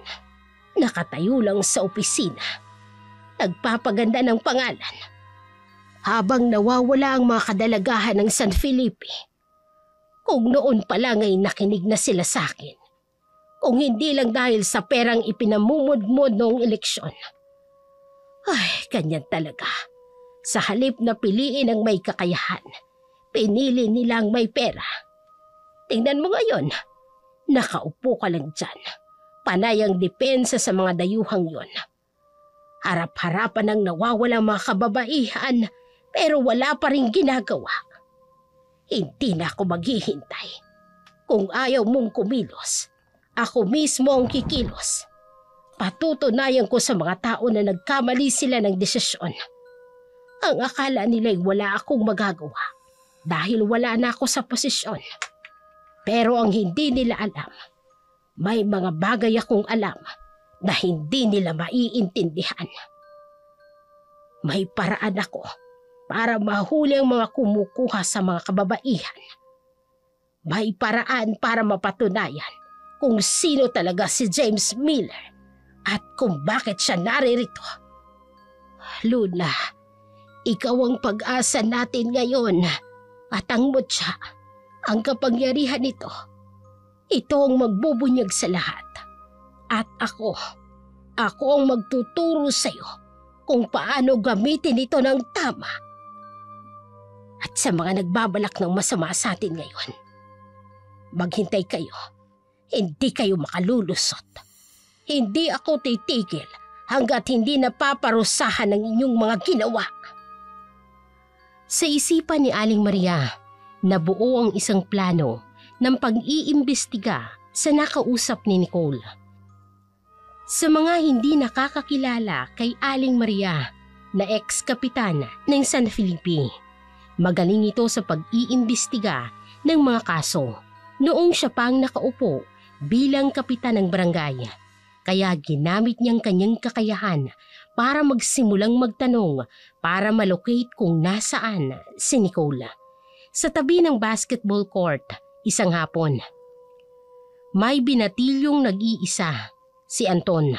S1: Nakatayo lang sa opisina. Nagpapaganda ng pangalan. Habang nawawala ang mga kadalagahan ng San Felipe. Kung noon pa lang ay nakinig na sila sa akin. Kung hindi lang dahil sa perang ipinamumudmod noong eleksyon. Ay, ganyan talaga. Sa halip na piliin ang may kakayahan, pinili nilang may pera. Tingnan mo ngayon, nakaupo ka lang dyan. Panay ang depensa sa mga dayuhang yon. Harap-harapan ang nawawalang mga kababaihan pero wala pa rin ginagawa. Hindi na ako maghihintay. Kung ayaw mong kumilos, ako mismo ang kikilos. Patutunayan ko sa mga tao na nagkamali sila ng desisyon. Ang akala nila'y wala akong magagawa dahil wala na ako sa posisyon. Pero ang hindi nila alam, may mga bagay akong alam na hindi nila maiintindihan. May paraan ako para mahuli ang mga kumukuha sa mga kababaihan. May paraan para mapatunayan kung sino talaga si James Miller at kung bakit siya naririto. Luna, ikaw ang pag-asa natin ngayon at ang mutya, ang kapangyarihan nito. Ito ang magbubunyag sa lahat. At ako ang magtuturo sa iyo kung paano gamitin ito ng tama. At sa mga nagbabalak ng masama sa atin ngayon, maghintay kayo. Hindi kayo makalulusot. Hindi ako titigil hanggat hindi napaparusahan ng inyong mga ginawa. Sa isipan ni Aling Maria, nabuo ang isang plano ng pag-iimbestiga sa nakausap ni Nicole. Sa mga hindi nakakakilala kay Aling Maria na ex-kapitan ng San Felipe, magaling ito sa pag-iimbestiga ng mga kaso noong siya pang nakaupo bilang kapitan ng barangay. Kaya ginamit niyang kanyang kakayahan para magsimulang magtanong para malocate kung nasaan si Nicole. Sa tabi ng basketball court, isang hapon. May binatilyong nag-iisa, si Anton.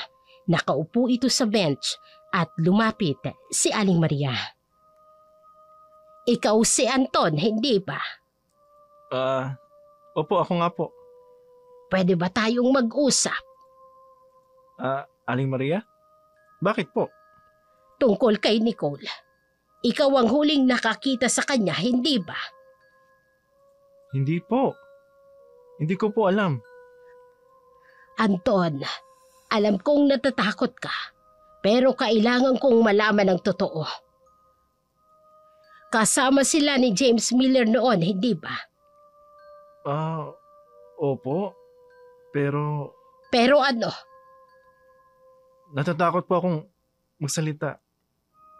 S1: Nakaupo ito sa bench at lumapit si Aling Maria. Ikaw si Anton, hindi ba?
S4: Opo, ako nga po.
S1: Pwede ba tayong mag-usap?
S4: Aling Maria? Bakit po?
S1: Tungkol kay Nicole. Ikaw ang huling nakakita sa kanya, hindi ba?
S4: Hindi po. Hindi ko po alam.
S1: Anton, alam kong natatakot ka, pero kailangan kong malaman ang totoo. Kasama sila ni James Miller noon, hindi ba?
S4: Opo. Pero
S1: Pero ano?
S4: natatakot po akong magsalita.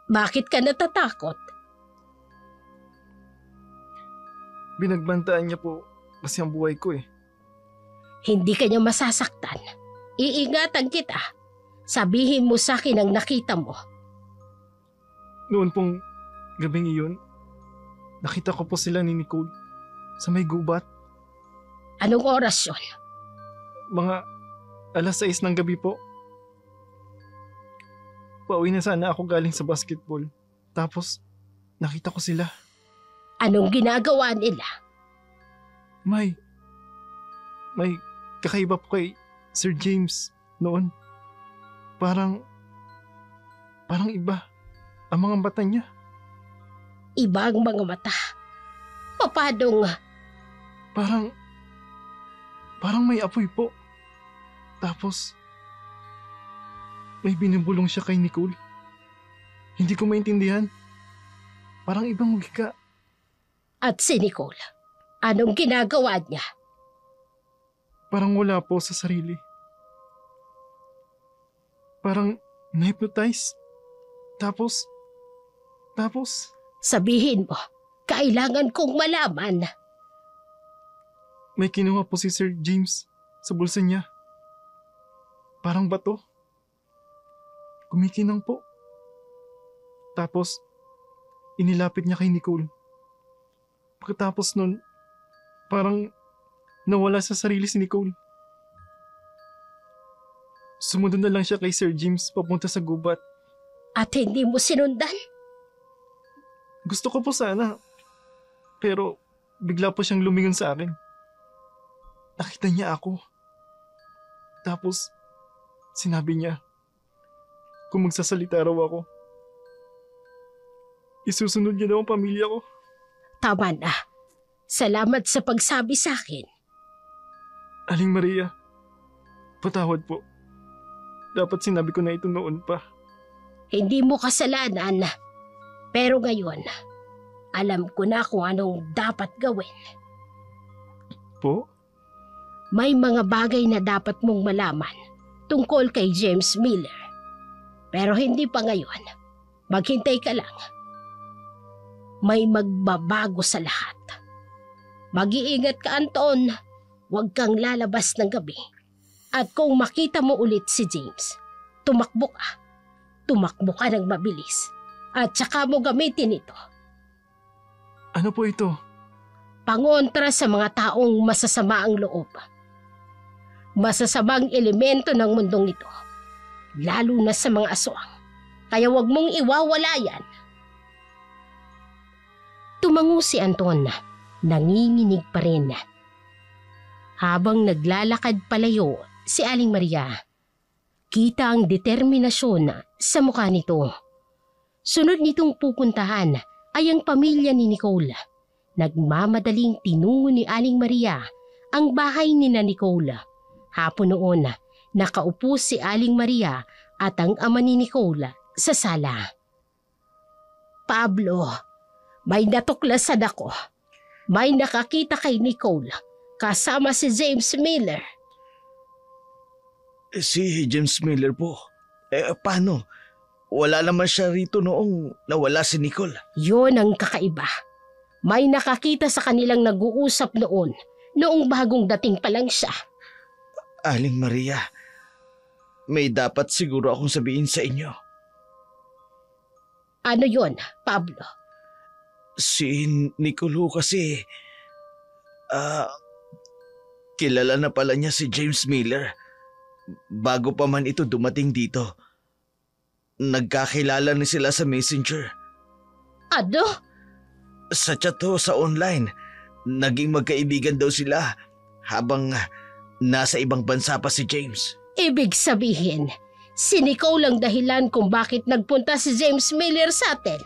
S1: Bakit ka natatakot?
S4: Binagbantaan niya po kasi ang buhay ko eh.
S1: Hindi ka niya masasaktan. Iingatan kita. Sabihin mo sa akin ang nakita mo.
S4: Noon pong gabing iyon, nakita ko po sila ni Nicole sa may gubat.
S1: Anong oras yun?
S4: Mga 6:00 ng gabi po. Pauwi na sana ako galing sa basketball. Tapos, nakita ko sila.
S1: Anong ginagawa nila?
S4: May kakaiba po kay Sir James noon. Parang iba ang mga mata niya.
S1: Ibang mga mata. Papadong
S4: Parang may apoy po. Tapos, may binubulong siya kay Nicole. Hindi ko maintindihan. Parang ibang wika.
S1: at si Nicole. Anong ginagawa niya?
S4: Parang wala po sa sarili. Parang na-hypnotize. Tapos,
S1: Sabihin mo, kailangan kong malaman.
S4: may kinuha po si Sir James sa bulsa niya. Parang bato. Kumikinang po. Tapos, inilapit niya kay Nicole. Pagkatapos nun, parang nawala sa sarili si Nicole. Sumunod na lang siya kay Sir James papunta sa gubat.
S1: At hindi mo sinundan?
S4: Gusto ko po sana. Pero bigla po siyang lumingon sa akin. Nakita niya ako. Tapos sinabi niya, kung magsasalita raw ako, isusunod niya daw ang pamilya ko.
S1: Tama na. Salamat sa pagsabi sa akin.
S4: Aling Maria, patawad po. Dapat sinabi ko na ito noon pa.
S1: Hindi mo kasalanan. Pero ngayon, alam ko na kung anong dapat gawin.
S4: Po?
S1: May mga bagay na dapat mong malaman tungkol kay James Miller. Pero hindi pa ngayon. Maghintay ka lang. May magbabago sa lahat. Mag-iingat ka, Anton. Huwag kang lalabas ng gabi. At kung makita mo ulit si James, tumakbo ka. Tumakbo ka ng mabilis. At saka mo gamitin ito.
S4: Ano po ito?
S1: Pangontra sa mga taong masasama ang loob. Masasamang elemento ng mundong ito. Lalo na sa mga aswang. Kaya huwag mong iwawala yan. Tumango si Anton. Nanginginig pa rin. Habang naglalakad palayo si Aling Maria, kita ang determinasyon sa mukha nito. Sunod nitong pupuntahan ay ang pamilya ni Nicole. Nagmamadaling tinungo ni Aling Maria ang bahay ni Nicole. Hapon noon, nakaupo si Aling Maria at ang ama ni Nicole sa sala. Pablo, may natuklasan ako. May nakakita kay Nicole kasama si James Miller.
S2: Si James Miller po. Paano? Wala naman siya rito noong nawala si Nicole.
S1: Yon ang kakaiba. May nakakita sa kanilang nag-uusap noong bagong dating pa lang siya.
S2: Aling Maria, may dapat siguro akong sabihin sa inyo.
S1: Ano yon, Pablo?
S2: Si Nicole ho kasi, kilala na pala niya si James Miller. Bago pa man ito dumating dito, nagkakilala na sila sa Messenger.
S1: Ano?
S2: Sa chat ho, sa online, naging magkaibigan daw sila habang nasa ibang bansa pa si James.
S1: Ibig sabihin, si Nicole ang dahilan kung bakit nagpunta si James Miller sa atin.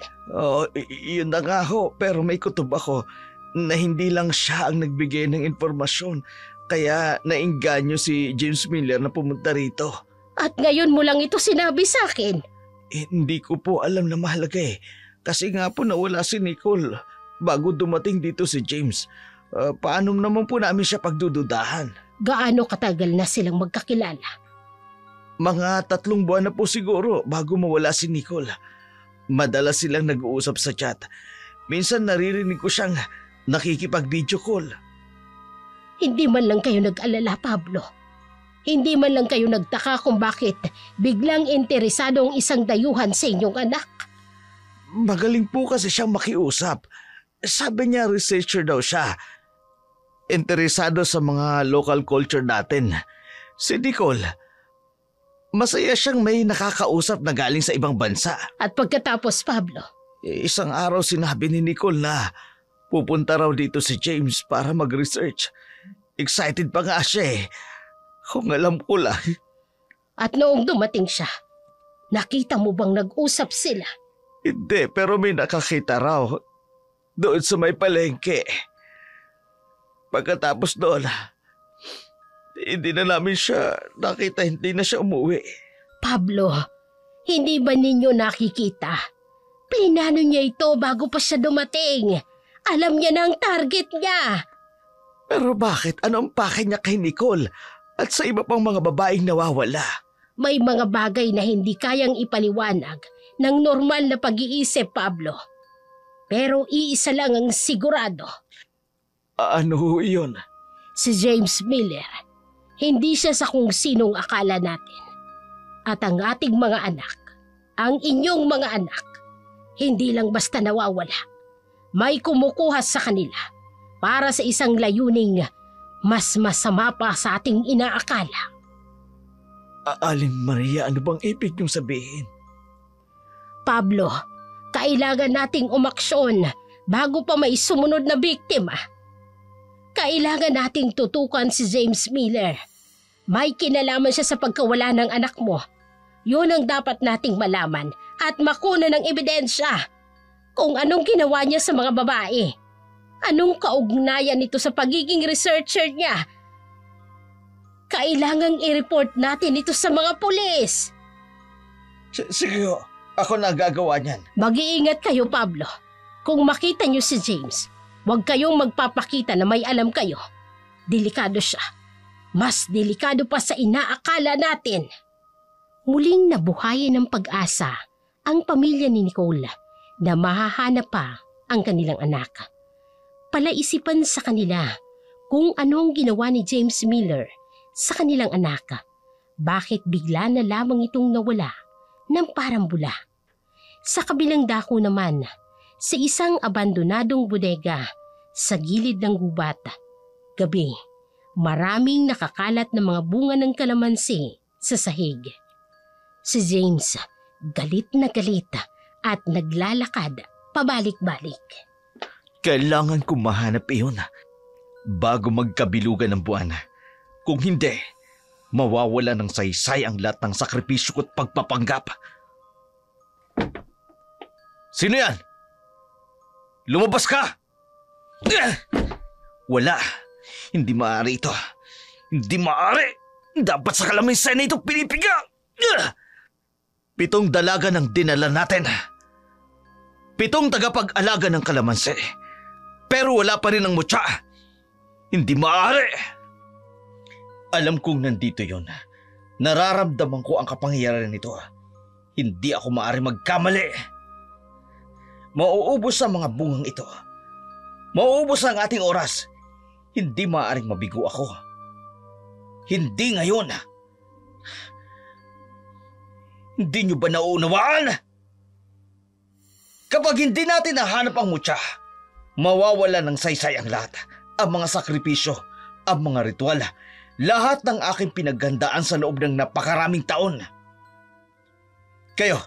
S2: Yun na nga ho, pero may kutob ako na hindi lang siya ang nagbigay ng informasyon, kaya nainganyo si James Miller na pumunta rito.
S1: At ngayon mo lang ito sinabi sa akin.
S2: Hindi ko po alam na mahalaga kasi nga po nawala si Nicole bago dumating dito si James. Paano naman po namin siya pagdududahan?
S1: Gaano katagal na silang magkakilala?
S2: Mga 3 buwan na po siguro bago mawala si Nicole. Madalas silang nag-uusap sa chat. Minsan naririnig ko siyang nakikipag-video call.
S1: Hindi man lang kayo nag-alala, Pablo. Hindi man lang kayo nagtaka kung bakit biglang interesado ang isang dayuhan sa inyong anak.
S2: Magaling po kasi siyang makiusap. Sabi niya researcher daw siya. Interesado sa mga local culture natin. Si Nicole, masaya siyang may nakakausap na galing sa ibang bansa.
S1: At pagkatapos, Pablo,
S2: Isang araw sinabi ni Nicole na pupunta raw dito si James para mag-research. Excited pa nga siya Kung alam ko lang.
S1: at noong dumating siya, nakita mo bang nag-usap sila?
S2: Hindi, pero may nakakita raw. doon sa may palengke. Pagkatapos doon, hindi na namin siya nakita, hindi na siya umuwi.
S1: Pablo, hindi ba ninyo nakikita? Plinano niya ito bago pa siya dumating. Alam niya na ang target niya.
S2: Pero bakit? Ano ang pake niya kay Nicole at sa iba pang mga babaeng nawawala?
S1: May mga bagay na hindi kayang ipaliwanag ng normal na pag-iisip, Pablo. Pero iisa lang ang sigurado.
S2: Ano yun?
S1: Si James Miller. Hindi siya sa kung sinong akala natin. At ang ating mga anak, ang inyong mga anak, hindi lang basta nawawala. May kumukuha sa kanila para sa isang layuning mas masama pa sa ating inaakala.
S2: Aling Maria, ano bang ibig niyong sabihin?
S1: Pablo, kailangan nating umaksyon bago pa may sumunod na biktima. Kailangan nating tutukan si James Miller. May kinalaman siya sa pagkawala ng anak mo. Yun ang dapat nating malaman at makuna ng ebidensya. Kung anong ginawa niya sa mga babae. Anong kaugnayan nito sa pagiging researcher niya? Kailangang i-report natin ito sa mga pulis.
S2: Sige ho, ako na gagawa niyan.
S1: Mag-iingat kayo, Pablo. Kung makita niyo si James, huwag kayong magpapakita na may alam kayo. Delikado siya. Mas delikado pa sa inaakala natin. Muling nabuhayan ng pag-asa ang pamilya ni Nicole na mahahanap pa ang kanilang anak. Palaisipan sa kanila kung anong ginawa ni James Miller sa kanilang anak. Bakit bigla na lamang itong nawala ng parang bula? Sa kabilang dako naman, sa isang abandonadong bodega sa gilid ng gubat, gabi, maraming nakakalat na mga bunga ng kalamansi sa sahig. Si James, galit na galit at naglalakad pabalik-balik.
S2: Kailangan ko mahanap iyon bago magkabilugan ng buwan. Kung hindi, mawawala ng saysay ang lahat ng sakripisyo ko't pagpapanggap. Sino yan? Lumabas ka! Wala. Hindi maaari ito. Hindi maaari. Dapat sa kalamansi na ito pinipiga. 7 dalaga ng dinala natin. 7 tagapag-alaga ng kalamansi. Pero wala pa rin ang mutya. Hindi maaari. Alam kong nandito yon. Nararamdaman ko ang kapangyarihan nito. Hindi ako maaari magkamali. Mauubos ang mga bungang ito. Mauubos ang ating oras. Hindi maaaring mabigo ako. Hindi ngayon. Hindi nyo ba nauunawaan? Kapag hindi natin nahanap ang mutya, mawawala ng saysay ang lahat. Ang mga sakripisyo, ang mga ritual, lahat ng aking pinaggandaan sa loob ng napakaraming taon. Kayo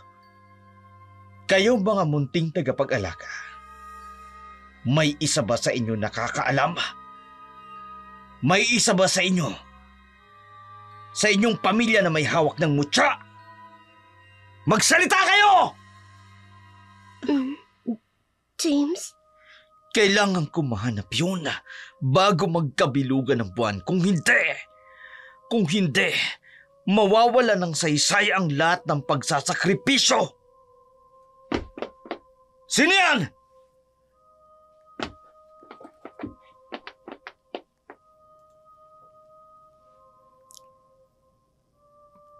S2: mga munting tagapag-alaga, may isa ba sa inyo nakakaalam? May isa ba sa inyo, sa inyong pamilya na may hawak ng mutya? Magsalita kayo!
S1: James?
S2: Kailangan ko mahanap yun bago magkabilugan ng buwan. Kung hindi, mawawala ng saysay ang lahat ng pagsasakripisyo. Sino yan?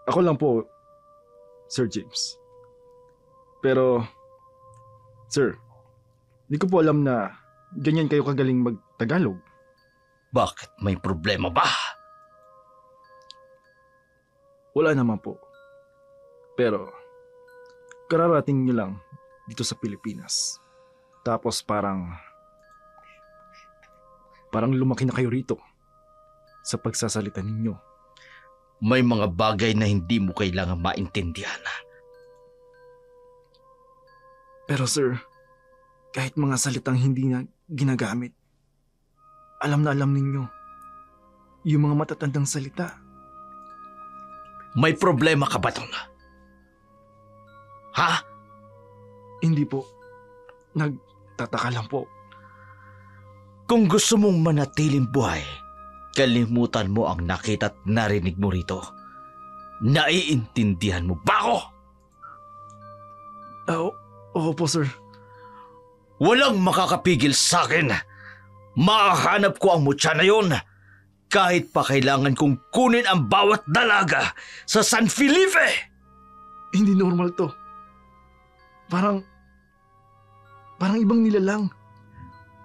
S4: Ako lang po, Sir James. Pero, Sir, hindi ko po alam na ganyan kayo kagaling mag-Tagalog.
S2: Bakit? May problema ba?
S4: Wala naman po. Pero, kararating nyo lang dito sa Pilipinas. Tapos parang lumaki na kayo rito sa pagsasalita ninyo.
S2: May mga bagay na hindi mo kailangan maintindihan.
S4: Pero sir, kahit mga salitang hindi na ginagamit, alam na alam ninyo yung mga matatandang salita.
S2: May problema ka ba doon? Ha?
S4: Hindi po. Nagtataka lang po.
S2: Kung gusto mong manatiling buhay, kalimutan mo ang nakita at narinig mo rito. Naiintindihan mo ba ako?
S4: Oo po, sir.
S2: Walang makakapigil sa akin. Mahahanap ko ang mutya na yon. Kahit pa kailangan kong kunin ang bawat dalaga sa San Felipe.
S4: Hindi normal to. Parang ibang nilalang.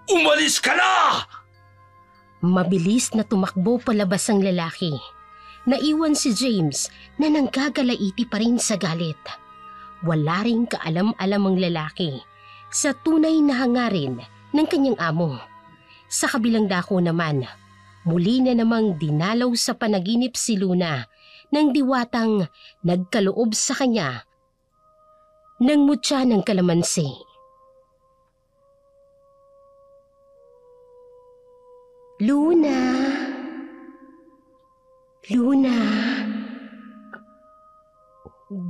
S2: Umalis ka na!
S1: Mabilis na tumakbo palabas ang lalaki. Naiwan si James na nanggagalaiti pa rin sa galit. Wala ring kaalam-alam ang lalaki sa tunay na hangarin ng kanyang amo. Sa kabilang dako naman, muli na namang dinalaw sa panaginip si Luna ng diwatang nagkaloob sa kanya ng mutya ng kalamansi. Luna! Luna!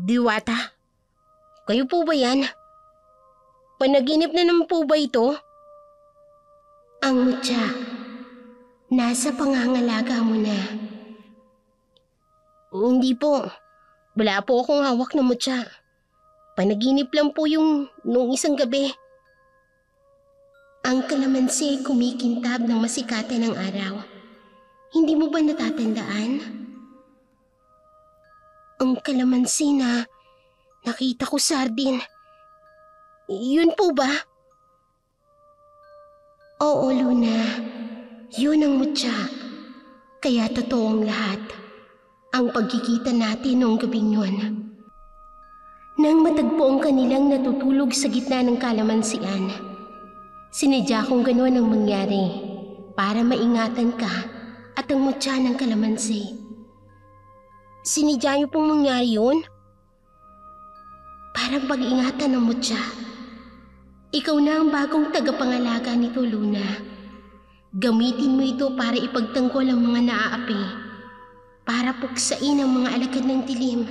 S1: Diwata? Kayo po ba yan? Panaginip na naman po ba ito? Ang mutya, nasa pangangalaga mo na. Hindi po. Wala po akong hawak na mutya. Panaginip lang po yung nung isang gabi. Ang kalamansi ay kumikintab ng masikate ng araw. Hindi mo ba natatandaan? Ang kalamansi na nakita ko sa hardin. Yun po ba? Oo, Luna. Yun ang mutya. Kaya totoo ang lahat. Ang pagkikita natin noong gabing yun. Nang matagpo ang kanilang natutulog sa gitna ng kalamansian, sinadya kong gano'n ang mangyari para maingatan ka at ang mutya ng kalamansi. Sinadya niyo pong mangyari yun? Para pag-ingatan ng mutya. Ikaw na ang bagong tagapangalaga nito, Luna. Gamitin mo ito para ipagtanggol ang mga naaapi, para puksain ang mga alagad ng dilim.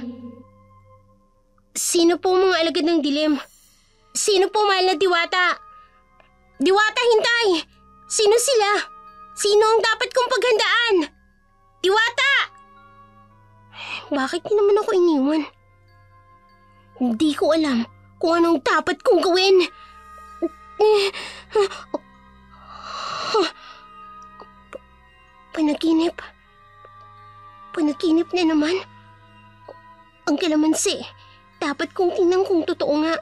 S1: Sino po mga alagad ng dilim? Sino po, mahal na diwata? Diwata, hintay! Sino sila? Sino ang dapat kong paghandaan? Diwata! Bakit niyo naman ako iniwan? Hindi ko alam kung anong dapat kong gawin. Panaginip. Panaginip na naman. Ang kalamansi, dapat kong tingnan kung totoo nga.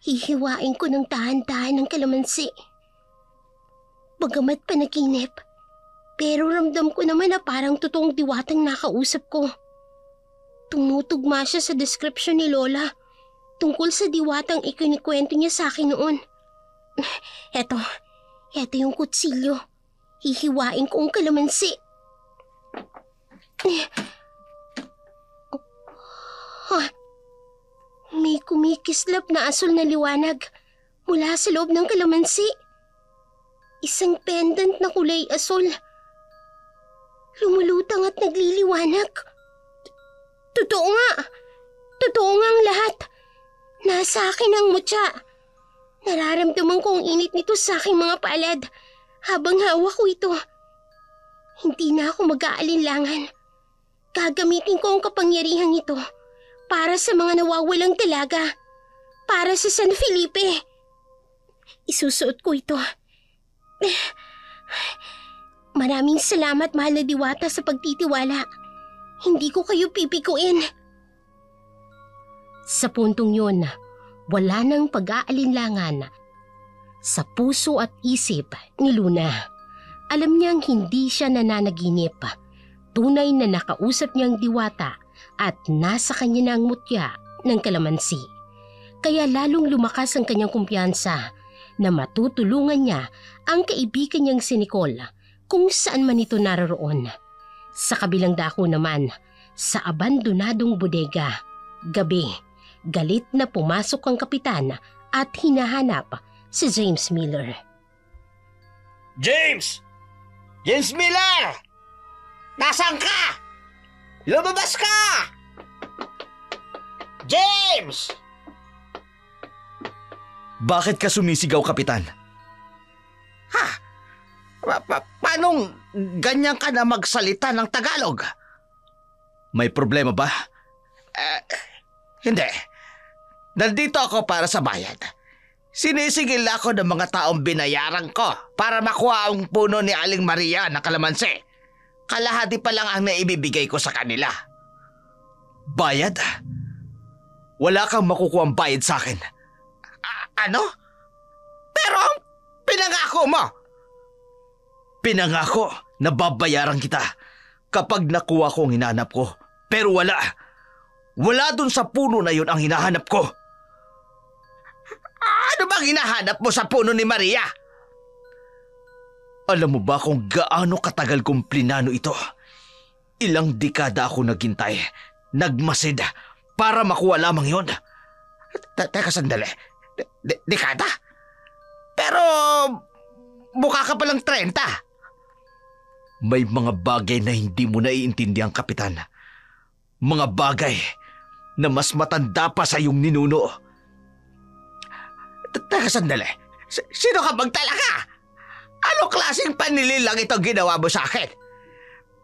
S1: Hihiwain ko ng tahan-tahan ng kalamansi. Bagamat panaginip, pero ramdam ko naman na parang totoong diwatang nakausap ko. Tumutugma siya sa description ni Lola tungkol sa diwatang ikinikwento niya sa akin noon. Eto yung kutsilyo. Hihiwain ko ang kalamansi. May kumikislap na asul na liwanag mula sa loob ng kalamansi. Isang pendant na kulay asul. Lumulutang at nagliliwanag. Totoo nga. Totoo nga ang lahat. Nasa akin ang mutya. Nararamdaman ko ang init nito sa aking mga palad habang hawak ko ito. Hindi na ako mag-aalinlangan. Gagamitin ko ang kapangyarihang ito para sa mga nawawalang dalaga. Para sa San Felipe. Isusuot ko ito. Maraming salamat, mahal na diwata, sa pagtitiwala. Hindi ko kayo pipikuin. Sa puntong yun, wala nang pag-aalinlangan sa puso at isip ni Luna. Alam niyang hindi siya nananaginip. Tunay na nakausap niyang diwata at nasa kanya na ang mutya ng kalamansi. Kaya lalong lumakas ang kanyang kumpiyansa na matutulungan niya ang kaibigan niyang si Nicole kung saan man ito naroon. Sa kabilang dako naman, sa abandonadong bodega, gabi, galit na pumasok ang kapitan at hinahanap si James Miller.
S3: James! James Miller! Nasaan ka? Lumabas ka! James!
S2: Bakit ka sumisigaw, Kapitan?
S3: Ha? Paanong ganyan ka na magsalita ng Tagalog?
S2: May problema ba?
S3: Hindi. Nandito ako para sa bayad. Sinisigil ako ng mga taong binayaran ko para makuha ang puno ni Aling Maria na kalamansi. Kalahati pa lang ang naibibigay ko sa kanila.
S2: Bayad? Wala kang makukuha ang bayad sa akin.
S3: Ano? Pero ang pinangako mo!
S2: Pinangako na babayaran kita kapag nakuha ko ang hinahanap ko. Pero wala. Wala dun sa puno na yun ang hinahanap ko.
S3: Ano bang hinahanap mo sa puno ni Maria?
S2: Alam mo ba kung gaano katagal kong plinano ito? Ilang dekada ako naghintay, nagmasid, para makuha lamang yun.
S3: Teka sandali. Dekada? Pero mukha ka palang 30.
S2: May mga bagay na hindi mo naiintindihan, Kapitan. Mga bagay na mas matanda pa sa iyong ninuno.
S3: Teka sandali. Sino ka bang talaga? Ano klaseng panililang ito ginawa mo sa akin?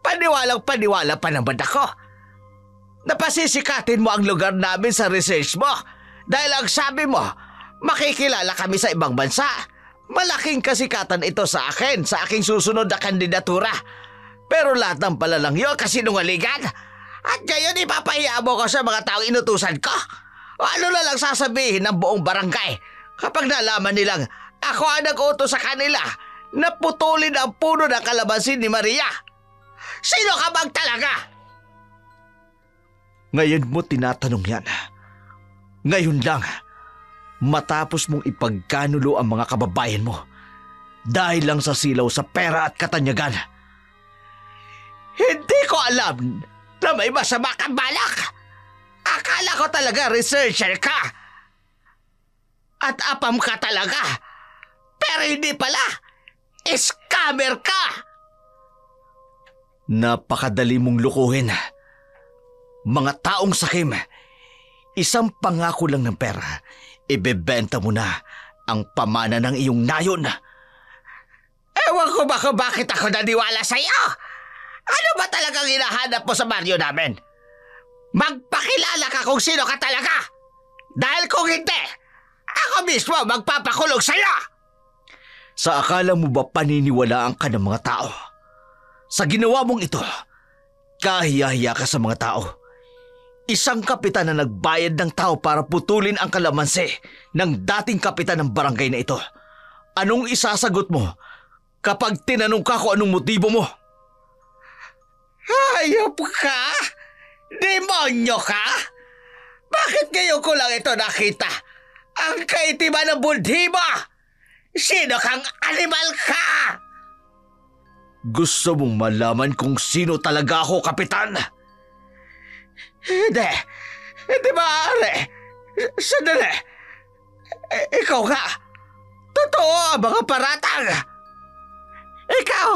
S3: Paniwalang-paniwala pa naman ako. Napasisikatin mo ang lugar namin sa research mo dahil ang sabi mo, makikilala kami sa ibang bansa. Malaking kasikatan ito sa akin, sa aking susunod na kandidatura. Pero lahat ng palalang yun kasinungalingan. At ngayon ipapahiya mo ko sa mga taong inutusan ko. O ano na lang sasabihin ng buong barangay kapag nalaman nilang ako ang nag-utos sa kanila na putulin ang puno ng kalamansi ni Maria. Sino ka bang talaga?
S2: Ngayon mo tinatanong yan. Ngayon lang, matapos mong ipagkanulo ang mga kababayan mo dahil lang sa silaw sa pera at katanyagan.
S3: Hindi ko alam na may masama kang balak. Akala ko talaga researcher ka. At apam ka talaga. Pero hindi pala. Scammer ka.
S2: Napakadali mong lukuhin. Mga taong sakim, isang pangako lang ng pera, ibebenta mo na ang pamana ng iyong nayon.
S3: Ewan ko ba kung bakit ako naniwala sa iyo? Ano ba talagang hinahanap mo sa baryo namin? Magpakilala ka kung sino ka talaga. Dahil kung hindi, ako mismo magpapakulong sa iyo.
S2: Sa akala mo ba paniniwalaan ka ng mga tao? Sa ginawa mong ito, kahiya-hiya ka sa mga tao. Isang kapitan na nagbayad ng tao para putulin ang kalamansi ng dating kapitan ng barangay na ito. Anong isasagot mo kapag tinanong ka kung anong motibo mo?
S3: Hayop ka? Demonyo ka? Bakit ngayon ko lang ito nakita? Ang kaitiman ng buldibo! Sino kang animal ka?
S2: Gusto mong malaman kung sino talaga ako, Kapitan?
S3: Hindi maaari. Sandali. Ikaw nga. Totoo ang mga paratang. Ikaw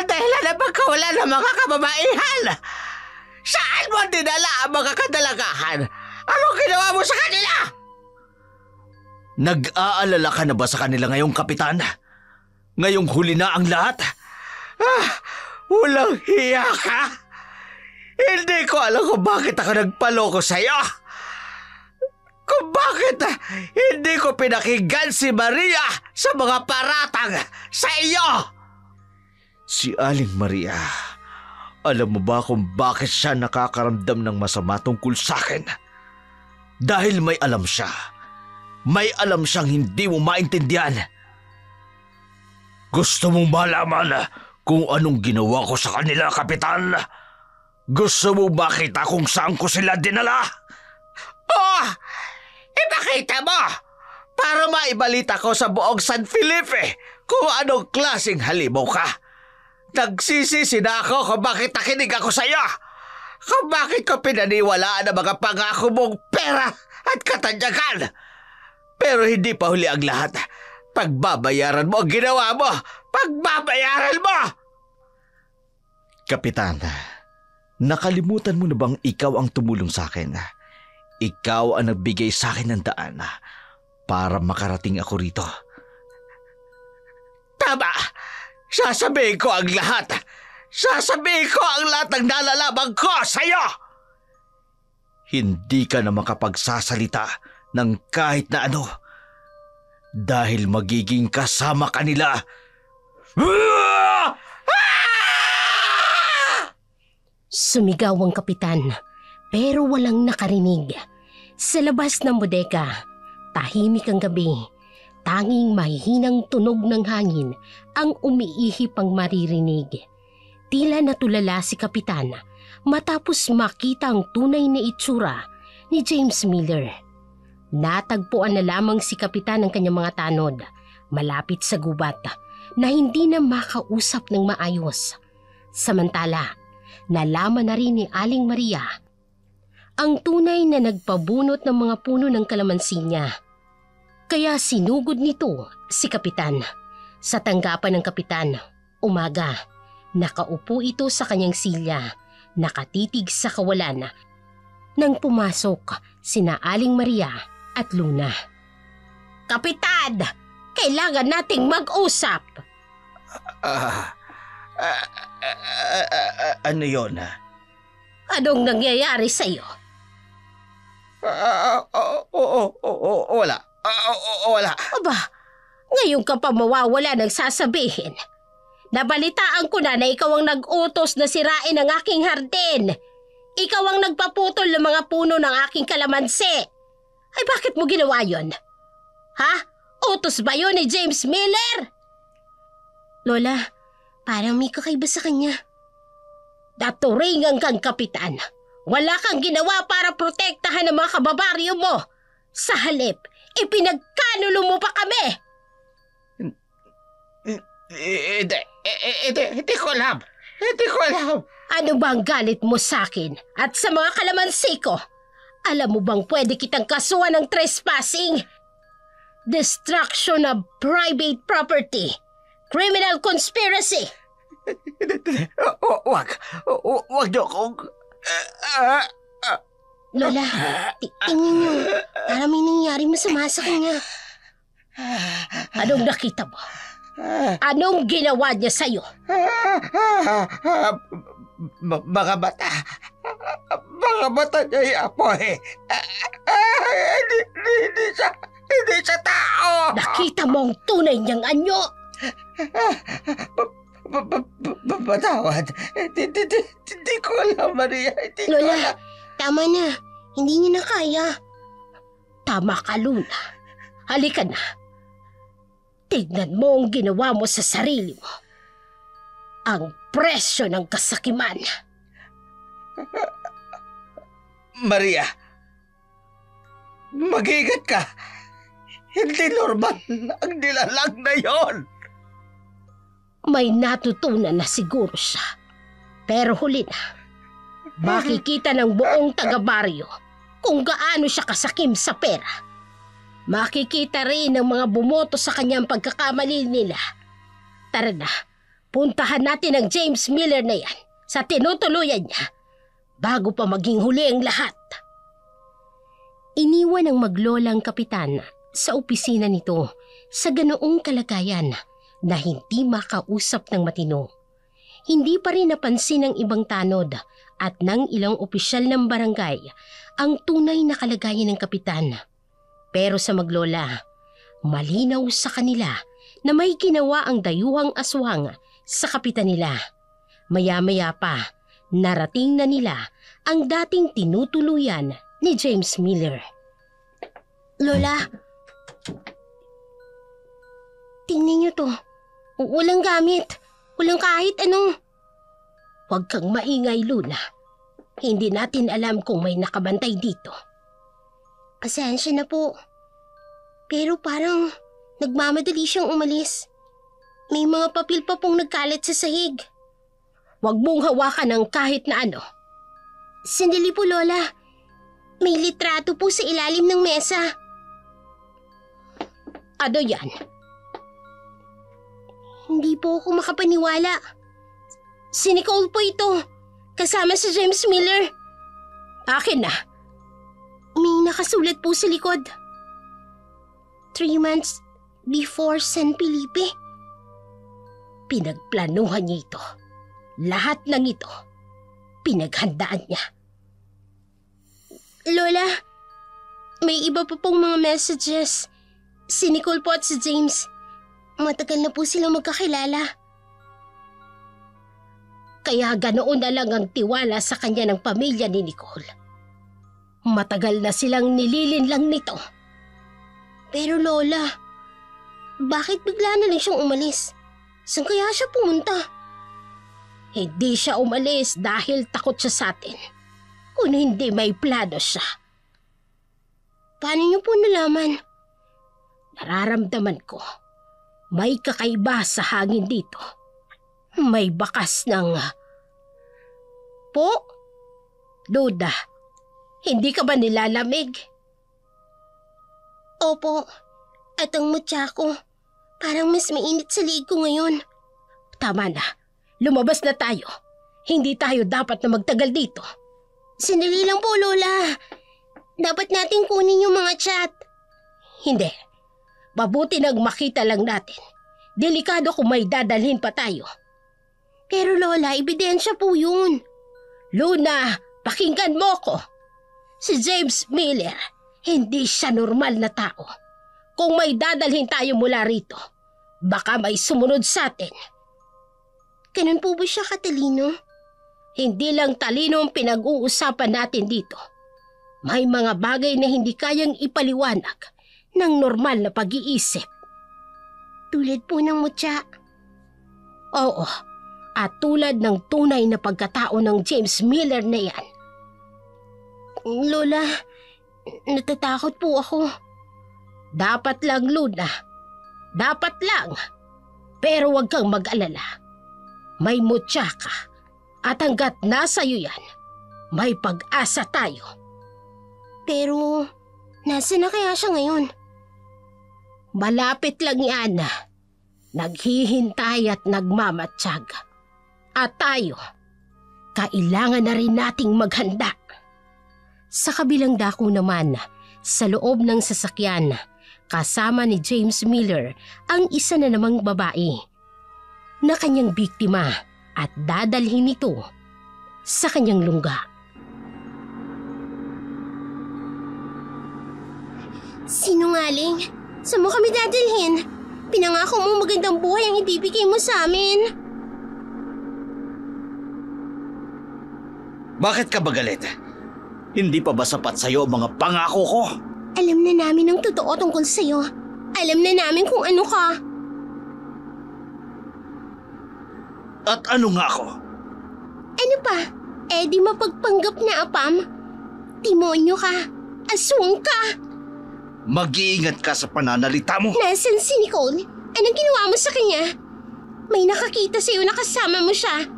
S3: ang dahilan ng pagkawala ng mga kababaihan. Saan mo dinala ang mga kadalagahan? Anong ginawa mo sa kanila?
S2: Nag-aalala ka na ba sa kanila ngayong, Kapitan? Ngayong huli na ang lahat?
S3: Walang hiya ka? Hindi ko alam kung bakit ako nagpaloko sa'yo. Kung bakit hindi ko pinakinggan si Maria sa mga paratang sa iyo.
S2: Si Aling Maria, alam mo ba kung bakit siya nakakaramdam ng masama tungkol sa akin? Dahil may alam siya. May alam siyang hindi mo maintindihan. Gusto mong malaman kung anong ginawa ko sa kanila, Kapitan? Gusto mo makita kung saan ko sila dinala?
S3: Oh! Ipakita mo! Para maibalita ko sa buong San Felipe kung anong klaseng halimaw ka. Nagsisisi na ako kung bakit nakinig ako sa iyo. Kung bakit ko pinaniwalaan ang mga pangako mong pera at katanyagan. Pero hindi pa huli ang lahat. Pagbabayaran mo ang ginawa mo! Pagbabayaran mo!
S2: Kapitan, nakalimutan mo na bang ikaw ang tumulong sa akin? Ikaw ang nagbigay sa akin ng daan para makarating ako rito.
S3: Tama!
S2: Sasabihin ko ang lahat. Sasabihin ko ang lahat ng nalalaman ko sa'yo! Hindi ka na makapagsasalita ng kahit na ano dahil magiging kasama ka nila.
S1: Sumigaw ang kapitan, pero walang nakarinig. Sa labas ng bodega, tahimik ang gabi. Tanging mahihinang tunog ng hangin ang umiihip ang maririnig. Tila natulala si kapitan matapos makita ang tunay na itsura ni James Miller. Natagpuan na lamang si kapitan ng kanyang mga tanod malapit sa gubat na hindi na makausap ng maayos. Samantala, nalaman na rin ni Aling Maria ang tunay na nagpabunot ng mga puno ng kalamansi niya. Kaya sinugod nito si kapitan. Sa tanggapan ng kapitan, umaga, nakaupo ito sa kanyang silya, nakatitig sa kawalan. Nang pumasok sina Aling Maria at Luna. Kapitan! Kailangan nating mag-usap!
S2: Ano yun?
S1: Anong nangyayari sa'yo?
S2: Wala. Wala.
S1: Aba, ngayon ka pa mawawala ng sasabihin. Nabalitaan ko na ikaw ang nag-utos na sirain ang aking hardin. Ikaw ang nagpaputol ng mga puno ng aking kalamansi. Ay bakit mo ginawa yon? Ha? Utos ba yun ni James Miller? Lola, parang may kakaiba sa kanya. Daturingan kang kapitan. Wala kang ginawa para protektahan ang mga kababaryo mo. Sa halip, ipinagkanulo mo pa kami.
S2: Hindi ko alam. Hindi ko alam.
S1: Ano bang galit mo sa akin at sa mga kalamansi ko? Alam mo bang pwede kitang kasuhan ng trespassing? Destruction of private property. Criminal conspiracy.
S2: Wag niyo akong...
S1: Lola, tingnan niyo. Parang may nangyaring masama sa kanya. Anong nakita mo? Anong ginawa niya sa'yo?
S2: Mga bata. Mga bata niya apoy. Hindi siya tao.
S1: Nakita mo ang tunay niyang anyo.
S2: Patawad. Hindi ko alam, Maria. Hindi ko
S1: Lola,
S2: alam.
S1: tama na. Hindi niya na kaya. Tama ka, Luna. Halika na. Tignan mo ang ginawa mo sa sarili mo. Ang presyo ng kasakiman.
S2: Maria, mag-ingat ka. Hindi normal ang nilalang na yon.
S1: May natutunan na siguro siya. Pero huli na. Makikita ng buong taga-baryo kung gaano siya kasakim sa pera. Makikita rin ng mga bumoto sa kanyang pagkakamali nila. Tara na, puntahan natin ang James Miller na yan sa tinutuluyan niya bago pa maging huli ang lahat. Iniwan ng maglolang kapitan sa opisina nito sa ganoong kalagayan na hindi makausap ng matino. Hindi pa rin napansin ng ibang tanod at ng ilang opisyal ng barangay ang tunay na kalagayan ng kapitan. Pero sa maglola, malinaw sa kanila na may ginawa ang dayuhang aswang sa kapitan nila. Maya-maya pa, narating na nila ang dating tinutuluyan ni James Miller. Lola, tingnan niyo to. Walang gamit. Walang kahit ano. Huwag kang maingay, Luna. Hindi natin alam kung may nakabantay dito. Pasensya na po. Pero parang nagmamadali siyang umalis. May mga papel pa pong nagkalat sa sahig. Huwag mong hawakan ng kahit na ano. Sandali po, Lola. May litrato po sa ilalim ng mesa. Ano yan? Hindi po ako makapaniwala. Si Nicole po ito. Kasama si James Miller. Akin na. May nakasulat po sa likod. 3 months before San Felipe. Pinagplanuhan niya ito. Lahat ng ito, pinaghandaan niya. Lola, may iba pa pong mga messages. Si Nicole po at si James. Matagal na po silang magkakilala. Kaya ganoon na lang ang tiwala sa kanya ng pamilya ni Nicole. Matagal na silang nililinlang nito. Pero Lola, bakit bigla na lang siyang umalis? Saan kaya siya pumunta? Hindi siya umalis dahil takot siya sa atin. Kung hindi may plano siya. Paano niyo po nalaman? Nararamdaman ko. May kakaiba sa hangin dito. May bakas ng... Po? Duda, hindi ka ba nilalamig? Opo, at ang mutya ko, parang mas mainit sa liig ko ngayon. Tama na, lumabas na tayo. Hindi tayo dapat na magtagal dito. Sandali lang po, Lola. Dapat nating kunin yung mga chat. Hindi. Mabuti nang makita lang natin. Delikado kung may dadalhin pa tayo. Pero Lola, ebidensya po yun. Luna, pakinggan mo ko. Si James Miller, hindi siya normal na tao. Kung may dadalhin tayo mula rito, baka may sumunod sa atin. Ganun po ba siya katalino? Hindi lang talino ang pinag-uusapan natin dito. May mga bagay na hindi kayang ipaliwanag ng normal na pag-iisip. Tulad po ng mutya. Oo, at tulad ng tunay na pagkatao ng James Miller na yan. Lola, natatakot po ako. Dapat lang, Luna. Dapat lang. Pero huwag kang mag-alala. May mutya ka. At hanggat nasa iyo yan, may pag-asa tayo. Pero, nasa na kaya siya ngayon? Malapit lang yan. Naghihintay at nagmamatsyag. At tayo, kailangan na rin nating maghanda. Sa kabilang dako naman, sa loob ng sasakyan, kasama ni James Miller ang isa na namang babae na kanyang biktima at dadalhin ito sa kanyang lungga. Sinungaling? Saan mo kami dadalhin? Pinangako mo magandang buhay ang ibibigay mo sa amin.
S2: Bakit ka ba galit? Hindi pa ba sapat sa'yo ang mga pangako ko?
S1: Alam na namin ang totoo tungkol sa'yo. Alam na namin kung ano ka.
S2: At ano nga ako?
S1: Ano pa? Eh di mapagpanggap na apam? Timonyo ka. Aswang ka.
S2: Mag-iingat ka sa pananalita mo.
S1: Nasaan si Nicole? Anong ginawa mo sa kanya? May nakakita sa'yo na kasama mo siya.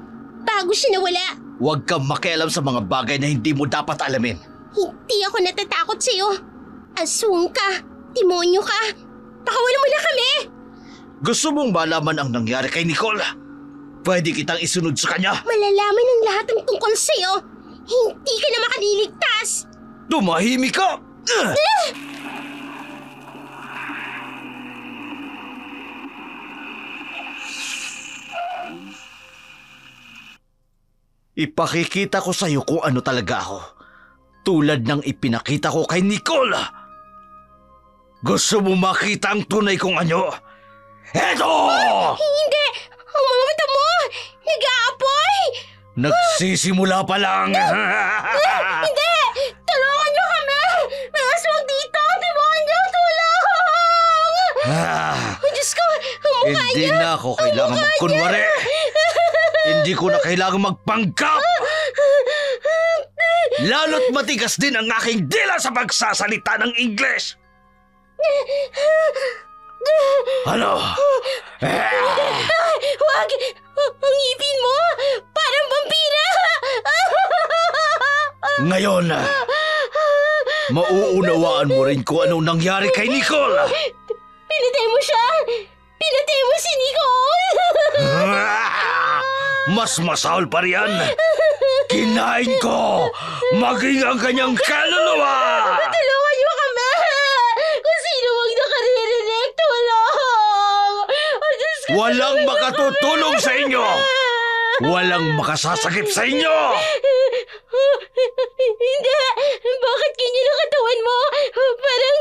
S1: Bago siya nawala.
S2: Huwag kang makialam sa mga bagay na hindi mo dapat alamin.
S1: Hindi ako natatakot sa'yo. Aswang ka. Timonyo ka. Pakawalan mo na kami.
S2: Gusto mong malaman ang nangyari kay Nicole? Pwede kitang isunod sa kanya.
S1: Malalaman ang lahat ng tungkol sa'yo. Hindi ka na makaliligtas.
S2: Tumahimik ka! Ipakikita ko sa'yo kung ano talaga ako. Tulad ng ipinakita ko kay Nicole. Gusto mo makita ang tunay kong anyo? Eto!
S1: Hindi! Ang mga mata mo! Nag-aapoy!
S2: Nagsisimula pa lang!
S1: Hindi! Tulungan niyo kami! May aswang dito! Demonyo! Tulong! Oh, Diyos ko! Ang mukha
S2: Hindi
S1: niya!
S2: na ako kailangan magkunwari. Hindi ko na kailangan magpanggap. Lalo't matigas din ang aking dila sa pagsasalita ng Ingles. Ano?
S1: Wag! Ang ngipin mo! Parang vampira!
S2: Ngayon, mauunawaan mo rin kung anong nangyari kay Nicole.
S1: Pinatay mo siya! Pinatay mo si Nicole!
S2: Mas masahol pa riyan. Kinain ko maging ang kanyang kaluluwa.
S1: Tulungan niyo kami! Kung sino mang nakaririnig, tulong! Oh, Diyos ko!
S3: Walang makatutulong sa inyo! Walang makasasakit sa inyo!
S1: Hindi! Bakit ganyan ang katawan mo? Parang...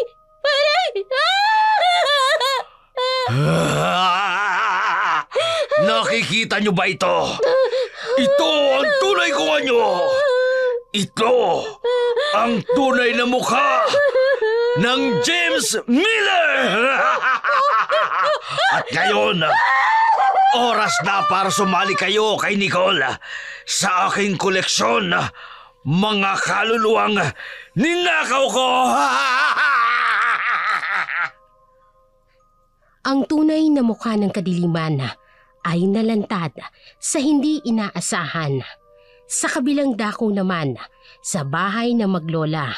S3: Nakikita nyo ba ito? Ito ang tunay kong anyo! Ito ang tunay na mukha ng James Miller! At ngayon, oras na para sumali kayo kay Nicole sa aking koleksyon, mga kaluluwang ninakaw ko!
S1: Ang tunay na mukha ng kadiliman ay nalantad sa hindi inaasahan. Sa kabilang dako naman, sa bahay ng maglola,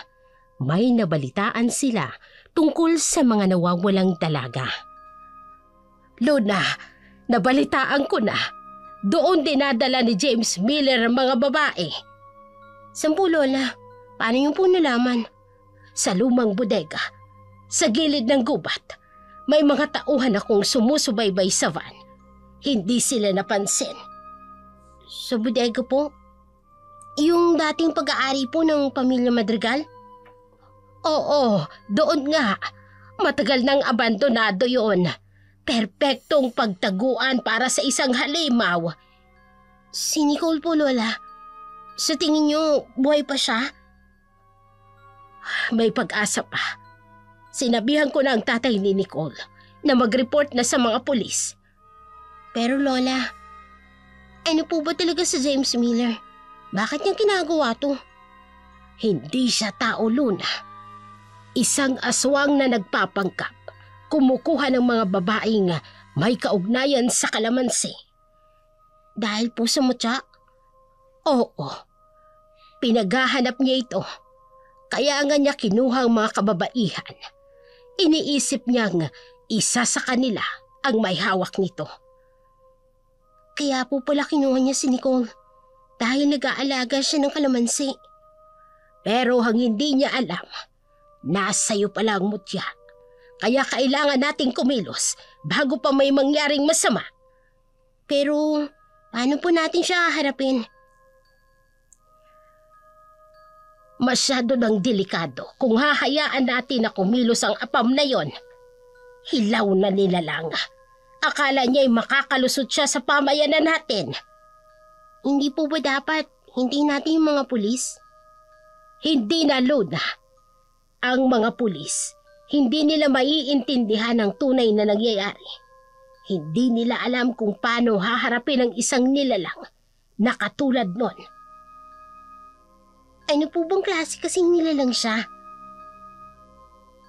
S1: may nabalitaan sila tungkol sa mga nawawalang dalaga. Luna, nabalitaan ko na. Doon dinadala ni James Miller ang mga babae. Sampu, Lola. Paano yung po nalaman? Sa lumang bodega, sa gilid ng gubat, may mga tauhan akong sumusubaybay sa van. Hindi sila napansin. Sa bodega po? Yung dating pag-aari po ng pamilya Madrigal? Oo, doon nga. Matagal nang abandonado yon. Perpektong pagtaguan para sa isang halimaw. Si Nicole po, Lola. Sa tingin niyo, buhay pa siya? May pag-asa pa. Sinabihan ko na ang tatay ni Nicole na mag-report na sa mga pulis. Pero Lola, ano po ba talaga si James Miller? Bakit niya ginagawa to? Hindi siya tao, Luna. Isang aswang na nagpapangkap, kumukuha ng mga babaeng may kaugnayan sa kalamansi. Dahil po sa mutya? Oo. Pinaghahanap niya ito. Kaya nga niya kinuha ang mga kababaihan. Iniisip niyang isa sa kanila ang may hawak nito. Kaya po pala kinuha niya si Nicole dahil nag-aalaga siya ng kalamansi. Pero ang hindi niya alam, nasa iyo pala ang mutya. Kaya kailangan nating kumilos bago pa may mangyaring masama. Pero paano po natin siya haharapin? Masyado nang delikado kung hahayaan natin na kumilos ang apam na yon. Hilaw na nilalang. Akala niya ay makakalusot siya sa pamayanan natin. Hindi po ba dapat hindi natin yung mga pulis? Hindi na, Luna. Ang mga pulis, hindi nila maiintindihan ang tunay na nangyayari. Hindi nila alam kung paano haharapin ang isang nilalang na katulad nun. Ano po bang klase kasing nilalang siya?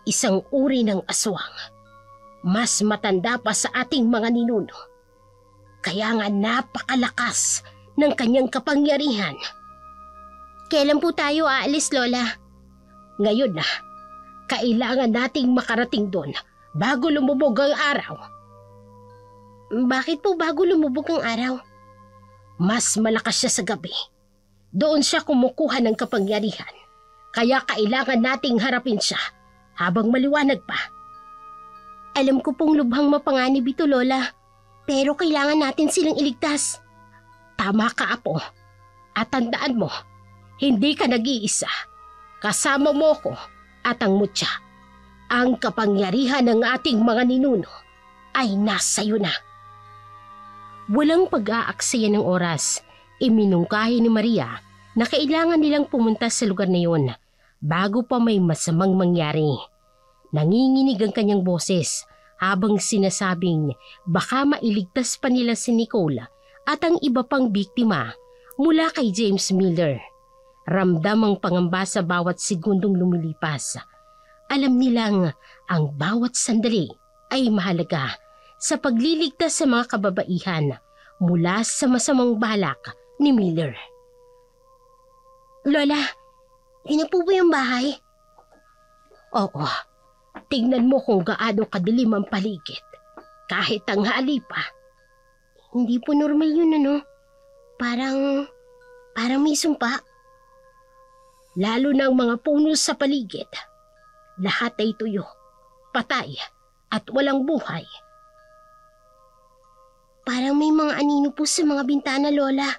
S1: Isang uri ng aswang. Mas matanda pa sa ating mga ninuno. Kaya nga napakalakas ng kanyang kapangyarihan. Kailan po tayo aalis, Lola? Ngayon na. Kailangan nating makarating doon bago lumubog ang araw. Bakit po bago lumubog ang araw? Mas malakas siya sa gabi. Doon siya kumukuha ng kapangyarihan. Kaya kailangan nating harapin siya habang maliwanag pa. Alam ko pong lubhang mapanganib ito, Lola. Pero kailangan natin silang iligtas. Tama ka, Apo. At tandaan mo, hindi ka nag-iisa. Kasama mo ko at ang mutya. Ang kapangyarihan ng ating mga ninuno ay nasa iyo na. Walang pag-aaksaya ng oras, iminungkahi ni Maria na kailangan nilang pumunta sa lugar na yun bago pa may masamang mangyari. Nanginginig ang kanyang boses habang sinasabing baka mailigtas pa nila si Nicole at ang iba pang biktima mula kay James Miller. Ramdam ang pangamba sa bawat segundong lumilipas. Alam nilang ang bawat sandali ay mahalaga sa pagliligtas sa mga kababaihan mula sa masamang balak ni Miller. Lola, yun na po ba yung bahay? Oo. Tingnan mo kung gaano kadilim ang paligid. Kahit tanghali pa. Hindi po normal yun, ano? Parang may sumpa. Lalo na ang mga puno sa paligid. Lahat ay tuyo, patay, at walang buhay. mga anino po sa mga bintana, Lola.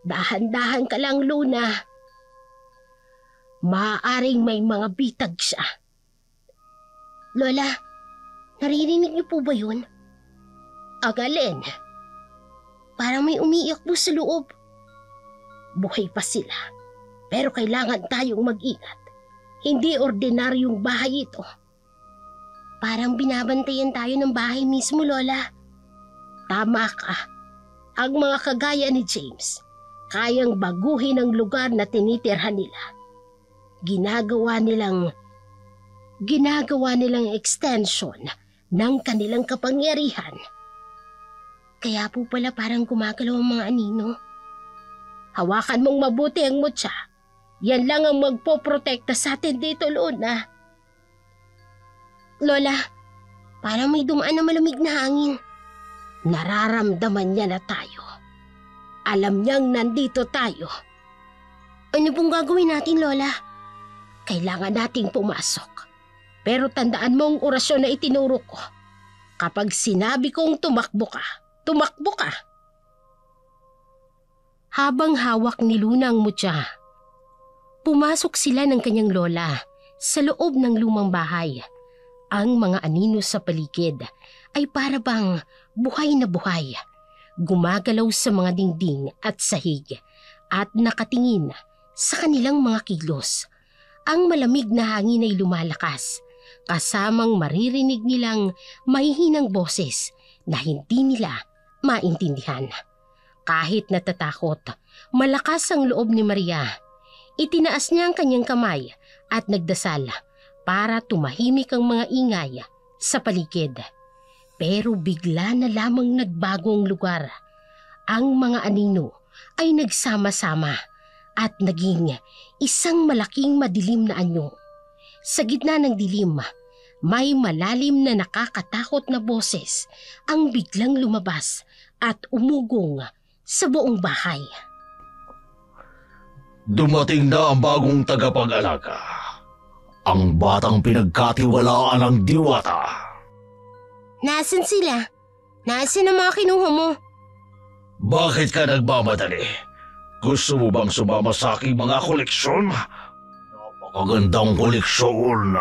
S1: Dahan-dahan ka lang, Luna. Maaaring may mga bitag siya. Lola, naririnig niyo po ba yun? Agalin. Parang may umiiyak po sa loob. Buhay pa sila. Pero kailangan tayong mag-ingat. Hindi ordinaryong bahay ito. Parang binabantayan tayo ng bahay mismo, Lola. Tama ka. Ang mga kagaya ni James, kayang baguhin ang lugar na tinitirhan nila. Ginagawa nilang extension ng kanilang kapangyarihan. Kaya po pala parang gumagalaw ang mga anino. Hawakan mong mabuti ang mutya. Yan lang ang magpoprotekta sa atin dito, Luna. Lola, parang may dumaan na malamig na hangin. Nararamdaman niya na tayo. Alam niyang nandito tayo. Ano pong gagawin natin, Lola? Kailangan nating pumasok. Pero tandaan mo ang orasyon na itinuro ko. Kapag sinabi kong tumakbo ka, tumakbo ka. Habang hawak ni Luna ang mutya, pumasok sila ng kanyang lola sa loob ng lumang bahay. Ang mga anino sa paligid ay para bang buhay na buhay. Gumagalaw sa mga dingding at sahig at nakatingin sa kanilang mga kilos. Ang malamig na hangin ay lumalakas, kasamang maririnig nilang mahihinang boses na hindi nila maintindihan. Kahit natatakot, malakas ang loob ni Maria. Itinaas niya ang kanyang kamay at nagdasal para tumahimik ang mga ingay sa paligid. Pero bigla na lamang nagbago ang lugar. Ang mga anino ay nagsama-sama at naging isang malaking madilim na anyo. Sa gitna ng dilim, may malalim na nakakatakot na boses ang biglang lumabas at umugong sa buong bahay.
S3: Dumating na ang bagong tagapag-alaga. Ang batang pinagkatiwalaan ng diwata.
S1: Nasaan sila? Nasaan ang mga kinuha mo?
S3: Bakit ka nagmamadali? Gusto mo bang sumama sa aking mga koleksyon? Napakagandang koleksyon.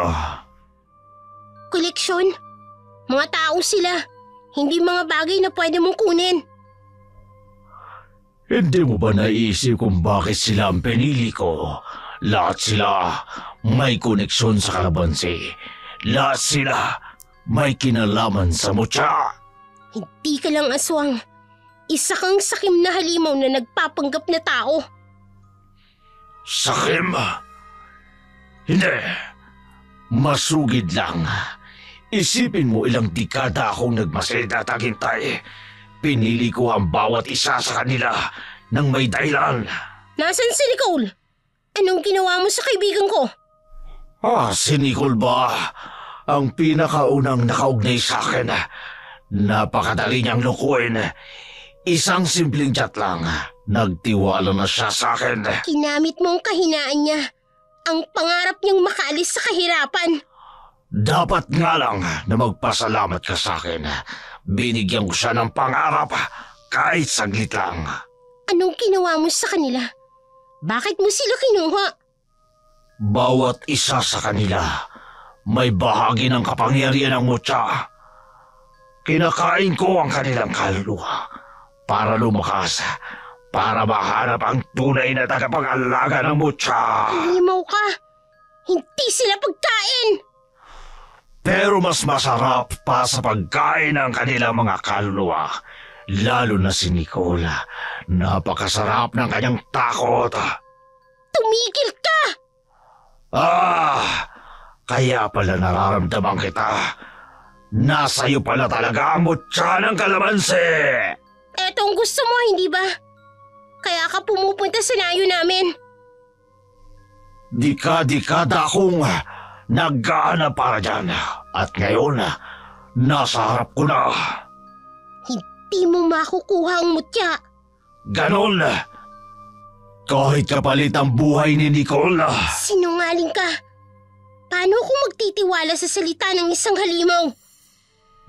S1: Koleksyon? Mga tao sila. Hindi mga bagay na pwede mong kunin.
S3: Hindi mo ba naisip kung bakit sila ang pinili ko? Lahat sila may koneksyon sa kalabansi. Lahat sila may kinalaman sa mutya.
S1: Hindi ka lang aswang. Isa kang sakim na halimaw na nagpapanggap na tao.
S3: Sakim? Hindi. Masugid lang. Isipin mo ilang dekada akong nagmasid at naghintay. Pinili ko ang bawat isa sa kanila nang may dahilan.
S1: Nasaan si Nicole? Anong ginawa mo sa kaibigan ko?
S3: Si Nicole ba? Ang pinakaunang nakaugnay sa akin. Napakadali niyang lukuin. Isang simpleng chat lang. Nagtiwala na siya sa akin.
S1: Kinamit mo ang kahinaan niya. Ang pangarap niyang makaalis sa kahirapan.
S3: Dapat nga lang na magpasalamat ka sa akin. Binigyan ko siya ng pangarap kahit saglit lang.
S1: Anong ginawa mo sa kanila? Bakit mo sila kinuha?
S3: Bawat isa sa kanila may bahagi ng kapangyarihan ng mutya. Kinakain ko ang kanilang kaluluwa para lumakas, para mahanap ang tunay na tagapag-alaga ng mutya.
S1: Halimaw ka! Hindi sila pagkain!
S3: Pero mas masarap pa sa pagkain ng kanilang mga kaluluwa. Lalo na si Nicola. Napakasarap ng kanyang takot.
S1: Tumigil ka!
S3: Kaya pala nararamdaman kita. Nasa iyo pala talaga ang mutya ng kalamansi.
S1: Eto ang gusto mo, hindi ba? Kaya ka pumupunta sa layo namin.
S3: Dekada akong nag-aanap para dyan. At ngayon, nasa harap ko na.
S1: Di mo makukuha ang mutya.
S3: Ganon. Kahit kapalit ang buhay ni Nicole.
S1: Sinungaling ka. Paano ako magtitiwala sa salita ng isang halimaw?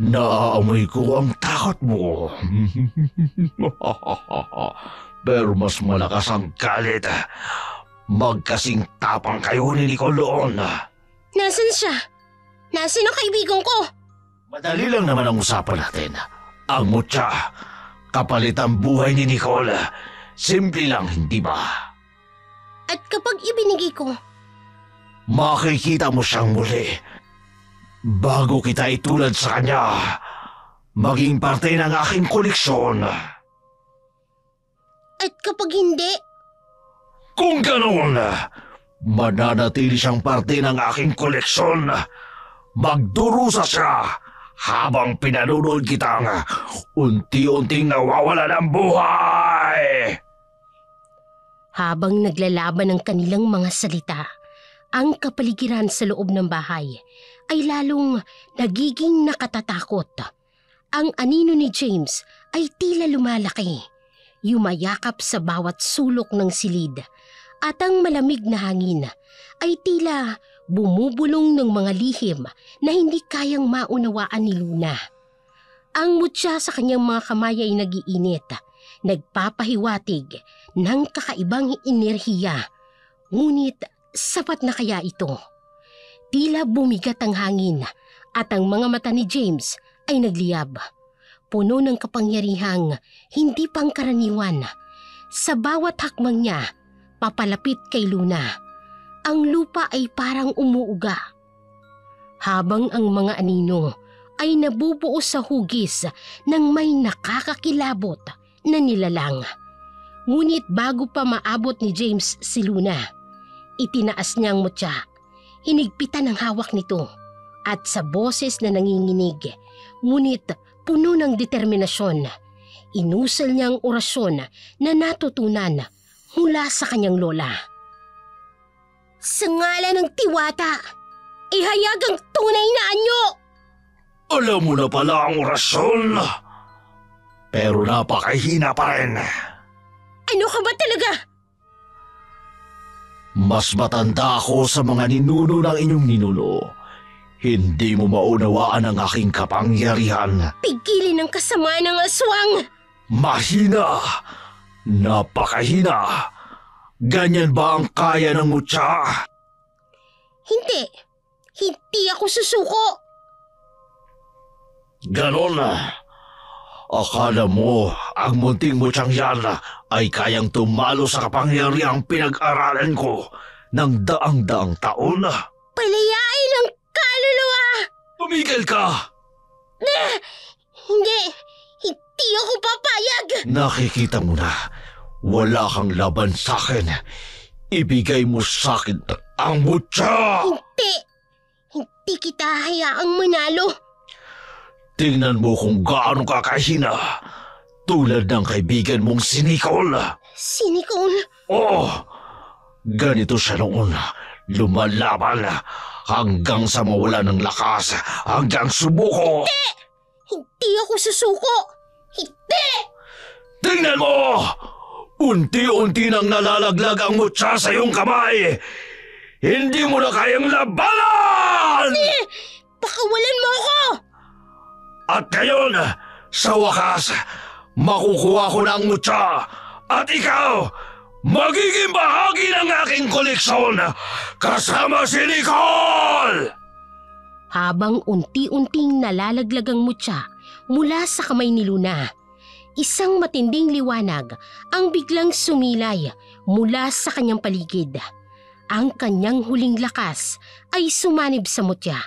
S3: Naaamoy ko ang takot mo. Pero mas malakas ang galit. Magkasing tapang kayo ni Nicole doon.
S1: Nasaan siya? Nasaan ang kaibigan ko?
S3: Madali lang naman ang usapan natin. Ang mutya, kapalit ang buhay ni Nicole. Simple lang, hindi ba?
S1: At kapag ibinigay ko,
S3: Makikita mo siyang muli. Bago kita itulad sa kanya, maging parte ng aking koleksyon.
S1: at kapag hindi,
S3: Kung ganoon, mananatili siyang parte ng aking koleksyon. Magdurusa siya habang pinanonood kitang unti-unting nawawala ng buhay.
S1: habang naglalaban ang kanilang mga salita, ang kapaligiran sa loob ng bahay ay lalong nagiging nakatatakot. Ang anino ni James ay tila lumalaki, yumayakap sa bawat sulok ng silid, at ang malamig na hangin ay tila bumubulong ng mga lihim na hindi kayang maunawaan ni Luna. Ang mutya sa kanyang mga kamay ay nagiinit, nagpapahiwatig ng kakaibang enerhiya. Ngunit sapat na kaya ito? Tila bumigat ang hangin at ang mga mata ni James ay nagliyab. Puno ng kapangyarihang hindi pangkaraniwan. Sa bawat hakbang niya, papalapit kay Luna, ang lupa ay parang umuuga. Habang ang mga anino ay nabubuo sa hugis ng may nakakakilabot na nilalang. Ngunit bago pa maabot ni James si Luna, itinaas niya ang mutya, hinigpitan ang hawak nito, at sa boses na nanginginig, ngunit puno ng determinasyon, inusal niya ang orasyon na natutunan mula sa kanyang lola. Sa ngalan ng tiwata, ihayag ang tunay na anyo!
S3: Alam mo na pala ang orasyon, pero napakahina pa rin.
S1: Ano ka ba talaga?
S3: Mas matanda ako sa mga ninuno ng inyong ninuno. Hindi mo maunawaan ang aking kapangyarihan.
S1: Pigilin ang kasamaan ng aswang!
S3: Mahina! Napakahina! Ganyan ba ang kaya ng mutya?
S1: Hindi! Hindi ako susuko!
S3: Ganon. Akala mo ang munting mutyang yan ay kayang tumalo sa kapangyarihang pinag-aralan ko ng daang-daang taon?
S1: Palayain ang kaluluwa!
S3: Tumigil ka!
S1: Hindi! Hindi ako papayag!
S3: Nakikita mo na, wala kang laban sa akin. Ibigay mo sa akin ang mutya!
S1: Hindi! Hindi kita hayaang manalo!
S3: Tingnan mo kung gaano ka kahina. Tulad ng kaibigan mong si Nicole.
S1: Si Nicole?
S3: Oo, ganito siya noon. Lumalaban hanggang sa mawala ng lakas, hanggang subuko.
S1: Hindi ako susuko! Hindi!
S3: Tingnan mo! Unti-unti nang nalalaglag ang mutya sa iyong kamay. Hindi mo na kayang labanan!
S1: Pakawalan mo ako!
S3: At ngayon, sa wakas, makukuha ko na ang mutya. At ikaw, magiging bahagi ng aking koleksyon kasama si Nicole!
S1: Habang unti-unting nalalaglag ang mutya mula sa kamay ni Luna, isang matinding liwanag ang biglang sumilay mula sa kanyang paligid. Ang kanyang huling lakas ay sumanib sa mutya.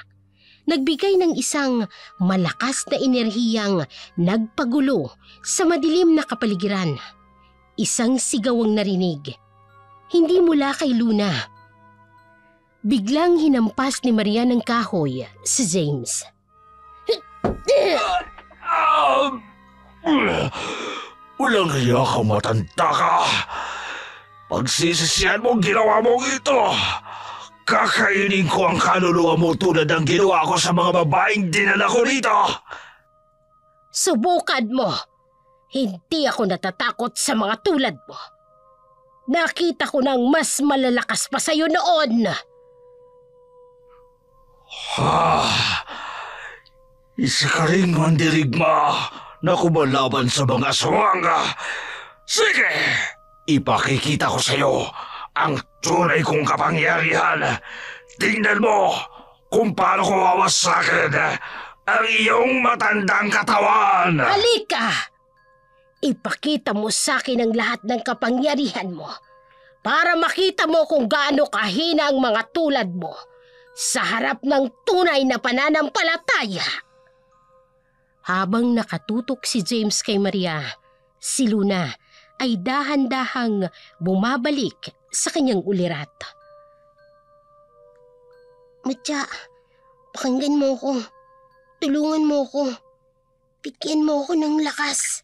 S1: Nagbigay ng isang malakas na enerhiyang nagpagulo sa madilim na kapaligiran. Isang sigawang narinig. Hindi mula kay Luna. Biglang hinampas ni Maria ng kahoy si James.
S3: Walang hiya ka, matanda ka. Pagsisisihan mo ginawa mong ito. Kakainin ko ang kaluluwa mo tulad ng ginawa ko sa mga babaeng dinala ko rito.
S1: Subukan mo. Hindi ako natatakot sa mga tulad mo. Nakita ko ng mas malalakas pa sa'yo noon.
S3: Isa ka rin mandirigma na kumalaban sa mga aswang. Sige, ipakikita ko sa iyo ang tunay kong kapangyarihan. Tingnan mo kung paano ko wawasakin ang iyong matandang katawan.
S1: Halika! Ipakita mo sa akin ang lahat ng kapangyarihan mo para makita mo kung gaano kahina ang mga tulad mo sa harap ng tunay na pananampalataya. Habang nakatutok si James kay Maria, si Luna ay dahan-dahang bumabalik sa kanyang ulirat. Matya, pakinggan mo ko. Tulungan mo ko. Bigyan mo ko ng lakas.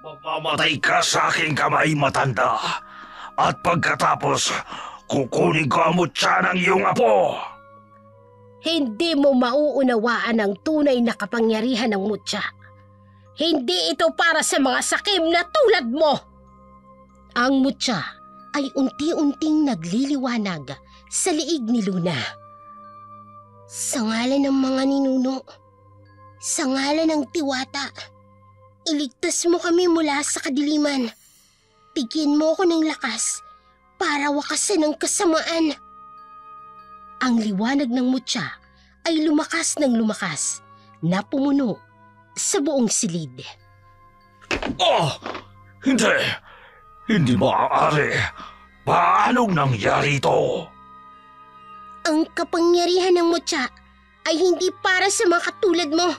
S3: Mamamatay ka sa aking kamay, matanda. At pagkatapos, kukunin ko ang mutya ng iyong apo.
S1: Hindi mo mauunawaan ang tunay na kapangyarihan ng mutya. Hindi ito para sa mga sakim na tulad mo. Ang mutya ay unti-unting nagliliwanag sa liig ni Luna. Sa ngalan ng mga ninuno, sa ngalan ng tiwata, iligtas mo kami mula sa kadiliman. Bigyan mo ko ng lakas para wakasan ang kasamaan. Ang liwanag ng mutya ay lumakas ng lumakas na pumuno sa buong silid.
S3: Oh! Hindi! Hindi maaari! Paanong nangyari ito?
S1: Ang kapangyarihan ng mutya ay hindi para sa mga katulad mo.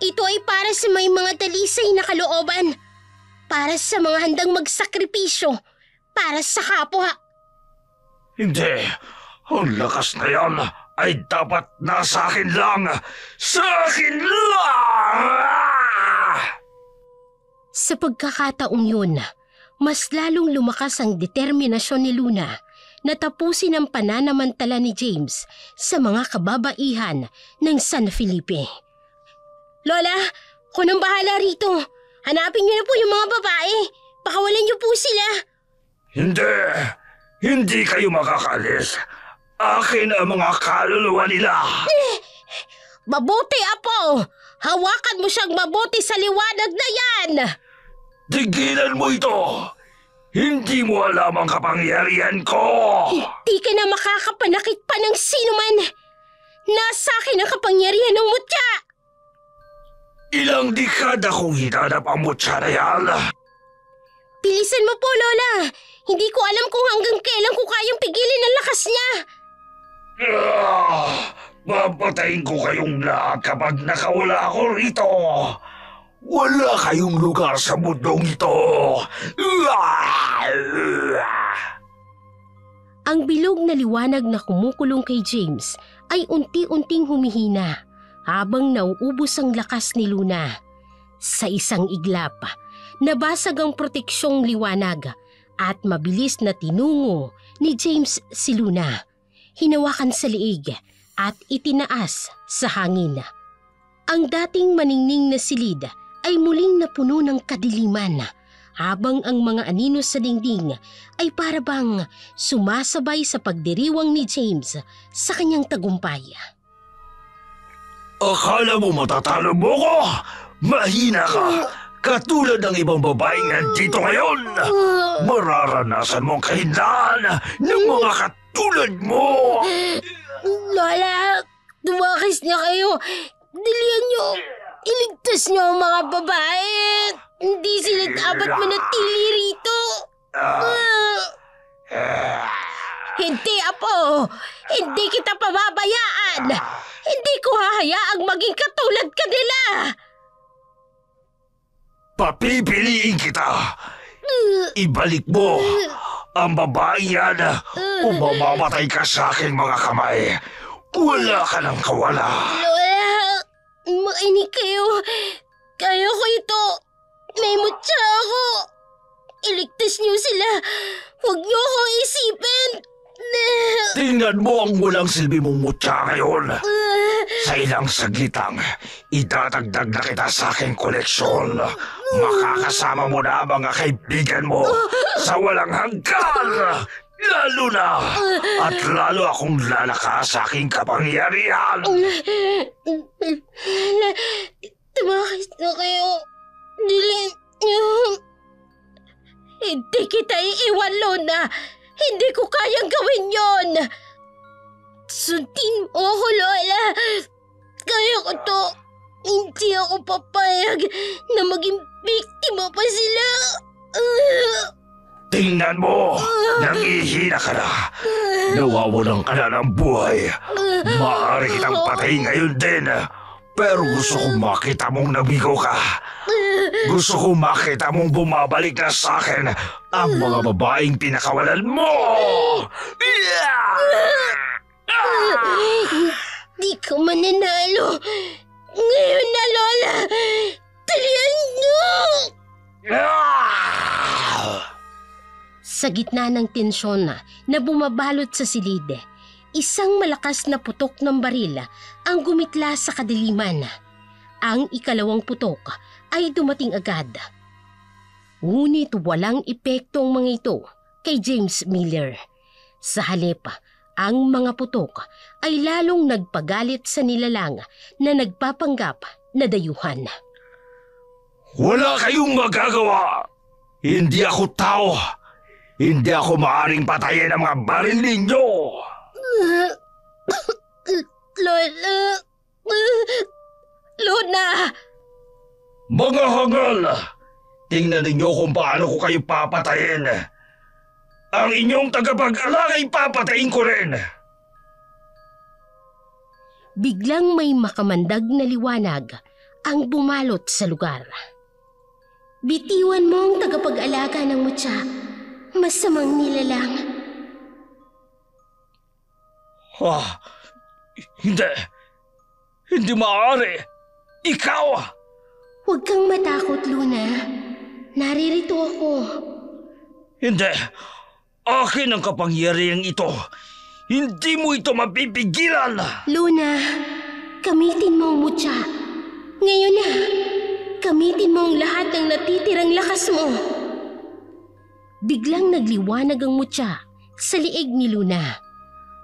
S1: Ito ay para sa may mga dalisay na kalooban. Para sa mga handang magsakripisyo. Para sa kapwa.
S3: Hindi. Ang lakas na yan ay dapat nasa akin lang. Sa akin lang!
S1: Sa pagkakataong yun, mas lalong lumakas ang determinasyon ni Luna na tapusin ang pananamantala ni James sa mga kababaihan ng San Felipe. Lola, ako nang bahala rito. Hanapin niyo na po yung mga babae. Pakawalan niyo po sila.
S3: Hindi. Hindi kayo makakalis. Akin ang mga kaluluwa nila.
S1: Mabuti, Apo. Hawakan mo siyang mabuti sa liwanag na yan.
S3: Tigilan mo ito. Hindi mo alam ang kapangyarihan ko.
S1: Hindi ka na makakapanakit pa ng sino man. Nasa akin ang kapangyarihan ng mutya.
S3: Ilang dekada kong hinanap ang mutya na yan.
S1: Bilisan mo po, Lola. Hindi ko alam kung hanggang kailan ko kayang pigilin ang lakas niya.
S3: Papatayin ko kayong lahat kapag nakawala ako rito. Wala kayong lugar sa mundong ito.
S1: Ang bilog na liwanag na kumukulong kay James ay unti-unting humihina habang nauubos ang lakas ni Luna. Sa isang iglap, nabasag ang proteksyong liwanag at mabilis na tinungo ni James si Luna. Hinawakan sa liig at itinaas sa hangin. Ang dating maningning na silid ay muling napuno ng kadiliman habang ang mga anino sa dingding ay parabang sumasabay sa pagdiriwang ni James sa kanyang tagumpay.
S3: Akala mo matatalo mo ko? Mahina ka! Katulad ng ibang babaeng nandito ngayon! Mararanasan mong kahinaan ng mga katulad mo!
S1: Lola, tumakis niya kayo. Dilihan niyo. Iligtas niyo ang mga babae. Hindi sila dapat manatili rito. Hindi, Apo. Hindi kita pababayaan. Hindi ko hahayaang maging katulad ka nila.
S3: Papipiliin kita! Ibalik mo ang babae yan o mamamatay ka sa aking mga kamay. Wala ka ng kawala.
S1: Lola, mainig kayo. Kaya ko ito. May mutya ako. Iligtas niyo sila. Huwag niyo akong isipin.
S3: Tingnan mo ang walang silbi mong mutya ngayon. Sa ilang sagitang, idadagdag na kita sa aking koleksyon. Makakasama mo na ang mga kaibigan mo sa walang hanggan. Lalo na! At lalo akong lalakas sa aking kapangyarihan!
S1: Tumakas na kayo. Dili niyo. Hindi kita iiwan, Luna. Hindi ko kayang gawin yon. Sundin mo ako, Lola. Kaya ko to. Hindi ako papayag na maging biktima pa sila.
S3: Tingnan mo! Nangihina ka na! Nawawalan ka na ng buhay! Maaari kitang patayin ngayon din! Pero gusto kong makita mong nabigo ka! Gusto kong makita mong bumabalik na sa akin ang mga babaeng pinakawalan mo!
S1: Di ka mananalo. Ngayon na, Lola. Talian niyo! Sa gitna ng tensyon na bumabalot sa silid, isang malakas na putok ng baril ang gumitla sa kadiliman. Ang ikalawang putok ay dumating agad. Ngunit walang epekto ang mga ito kay James Miller. Sa halip, ang mga putok ay lalong nagpagalit sa nilalang na nagpapanggap na dayuhan.
S3: Wala kayong magagawa! Hindi ako tao! Hindi ako maaaring patayin ang mga baril ninyo!
S1: Lola! Luna!
S3: Mga hangal! Tingnan ninyo kung paano ko kayo papatayin. Ang inyong tagapag-alaga ay papatayin ko rin.
S1: Biglang may makamandag na liwanag ang bumalot sa lugar. Bitiwan mo ang tagapag-alaga ng mutya. Masamang nilalang.
S3: Hindi. Hindi maaari. Ikaw!
S1: Huwag kang matakot, Luna. Naririto ako.
S3: Hindi. Akin ang kapangyarihang ito. Hindi mo ito mapipigilan.
S1: Luna, gamitin mo ang mutya. Ngayon na. Gamitin mo ang lahat ng natitirang lakas mo. Biglang nagliwanag ang mutya sa liig ni Luna.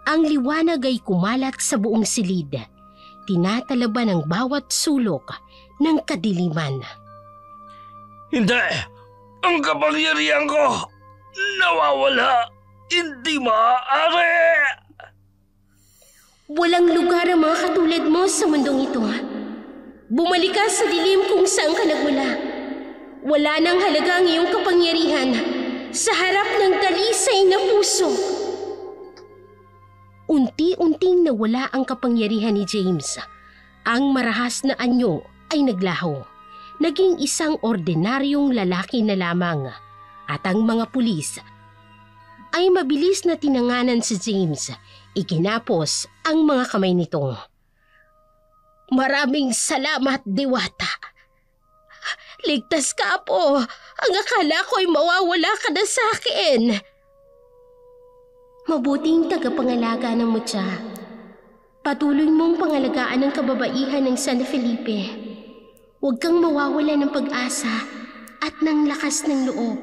S1: Ang liwanag ay kumalat sa buong silid. Tinatalaban ang bawat sulok ng kadiliman.
S3: Hindi! Ang kapangyarihan ko! Nawawala! Hindi maaari!
S1: Walang lugar ang mga katulad mo sa mundong ito. Bumalik ka sa dilim kung saan ka nagmula. Wala nang halaga ang iyong kapangyarihan sa harap ng dalisay na puso. Unti-unting nawala ang kapangyarihan ni James. Ang marahas na anyo ay naglaho. Naging isang ordinaryong lalaki na lamang. At ang mga pulis ay mabilis na tinanganan si James. Ikinapos ang mga kamay nito. Maraming salamat, Diwata. Ligtas ka po. Ang akala ko'y mawawala ka na sa akin. Mabuting tagapangalaga ng mutya. Patuloy mong pangalagaan ang kababaihan ng San Felipe. Huwag kang mawawala ng pag-asa at ng lakas ng loob.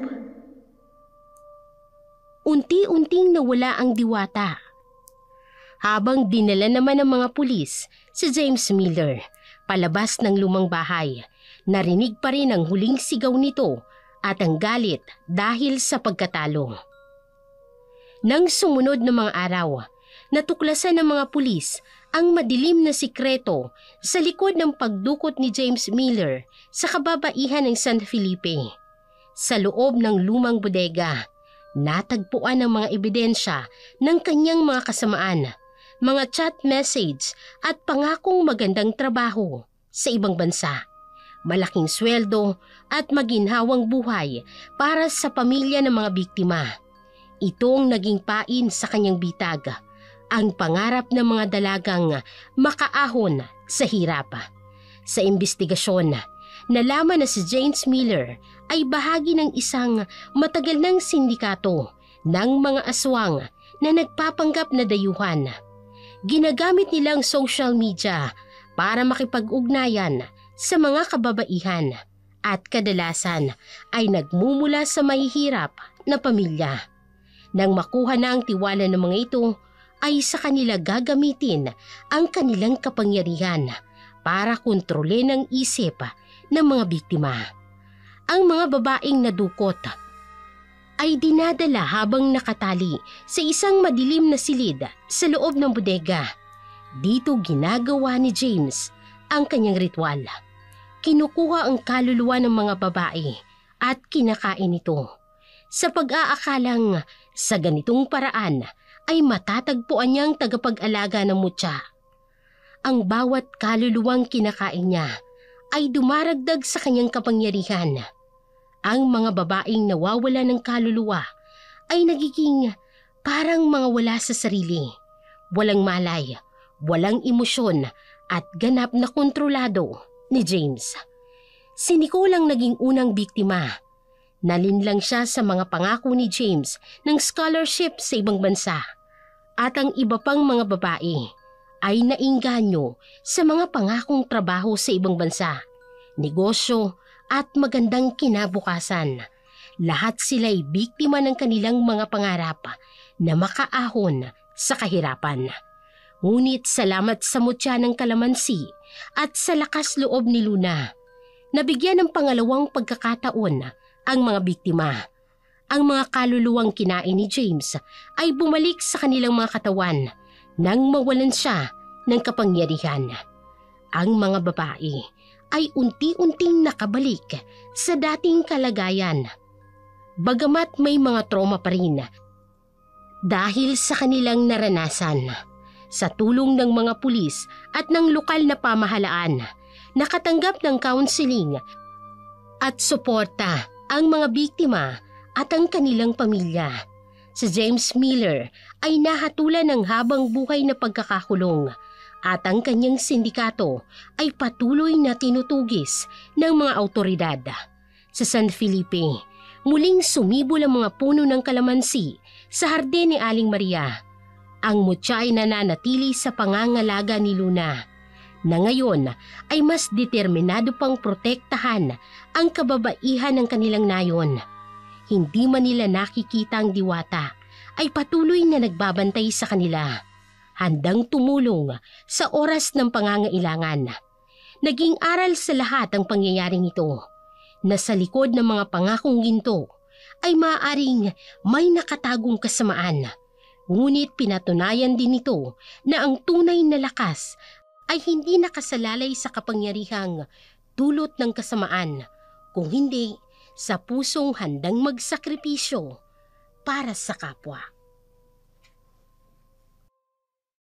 S1: Unti-unting nawala ang Diwata. Habang dinala naman ng mga pulis si James Miller palabas ng lumang bahay, narinig pa rin ang huling sigaw nito at ang galit dahil sa pagkatalo. Nang sumunod na mga araw, natuklasan ng mga pulis ang madilim na sikreto sa likod ng pagdukot ni James Miller sa kababaihan ng San Felipe. Sa loob ng lumang bodega, natagpuan ang mga ebidensya ng kanyang mga kasamaan, mga chat message at pangakong magandang trabaho sa ibang bansa, malaking sweldo at maginhawang buhay para sa pamilya ng mga biktima. Itong naging pain sa kanyang bitag, ang pangarap ng mga dalagang makaahon sa hirap. Sa imbestigasyon, nalaman na si James Miller ay bahagi ng isang matagal ng sindikato ng mga aswang na nagpapanggap na dayuhan. Ginagamit nila ang social media para makipag-ugnayan sa mga kababaihan at kadalasan ay nagmumula sa mahihirap na pamilya. Nang makuha na ang tiwala ng mga ito, ay sa kanila gagamitin ang kanilang kapangyarihan para kontrolin ang isip ng mga biktima. Ang mga babaeng nadukot ay dinadala habang nakatali sa isang madilim na silid sa loob ng bodega. Dito ginagawa ni James ang kanyang ritual. Kinukuha ang kaluluwa ng mga babae at kinakain ito. Sa pag-aakalang sa ganitong paraan ay matatagpuan niyang tagapag-alaga ng mutya. Ang bawat kaluluwang kinakain niya ay dumaragdag sa kanyang kapangyarihan. Ang mga babaeng nawawala ng kaluluwa ay nagiging parang mga wala sa sarili. Walang malay, walang emosyon at ganap na kontrolado ni James. Si Nicole ang naging unang biktima. Nalinlang siya sa mga pangako ni James ng scholarship sa ibang bansa. At ang iba pang mga babae ay nainganyo sa mga pangakong trabaho sa ibang bansa, negosyo at magandang kinabukasan. Lahat sila'y biktima ng kanilang mga pangarap na makaahon sa kahirapan. Ngunit salamat sa mutya ng kalamansi at sa lakas loob ni Luna, nabigyan ng pangalawang pagkakataon ang mga biktima. Ang mga kaluluwang kinain ni James ay bumalik sa kanilang mga katawan nang mawalan siya ng kapangyarihan. Ang mga babae ay unti-unting nakabalik sa dating kalagayan. Bagamat may mga trauma pa rin dahil sa kanilang naranasan. Sa tulong ng mga pulis at ng lokal na pamahalaan, nakatanggap ng counseling at suporta ang mga biktima at ang kanilang pamilya. Si James Miller ay nahatulan ng habang buhay na pagkakakulong at ang kanyang sindikato ay patuloy na tinutugis ng mga awtoridad. Sa San Felipe, muling sumibol ang mga puno ng kalamansi sa hardin ni Aling Maria. Ang mutya ay nananatili sa pangangalaga ni Luna, na ngayon ay mas determinado pang protektahan ang kababaihan ng kanilang nayon. Hindi man nila nakikita ang diwata, ay patuloy na nagbabantay sa kanila, handang tumulong sa oras ng pangangailangan. Naging aral sa lahat ang pangyayaring ito, na sa likod ng mga pangakong ginto ay maaaring may nakatagong kasamaan. Ngunit pinatunayan din ito na ang tunay na lakas ay hindi nakasalalay sa kapangyarihang dulot ng kasamaan, kung hindi sa pusong handang magsakripisyo para sa kapwa.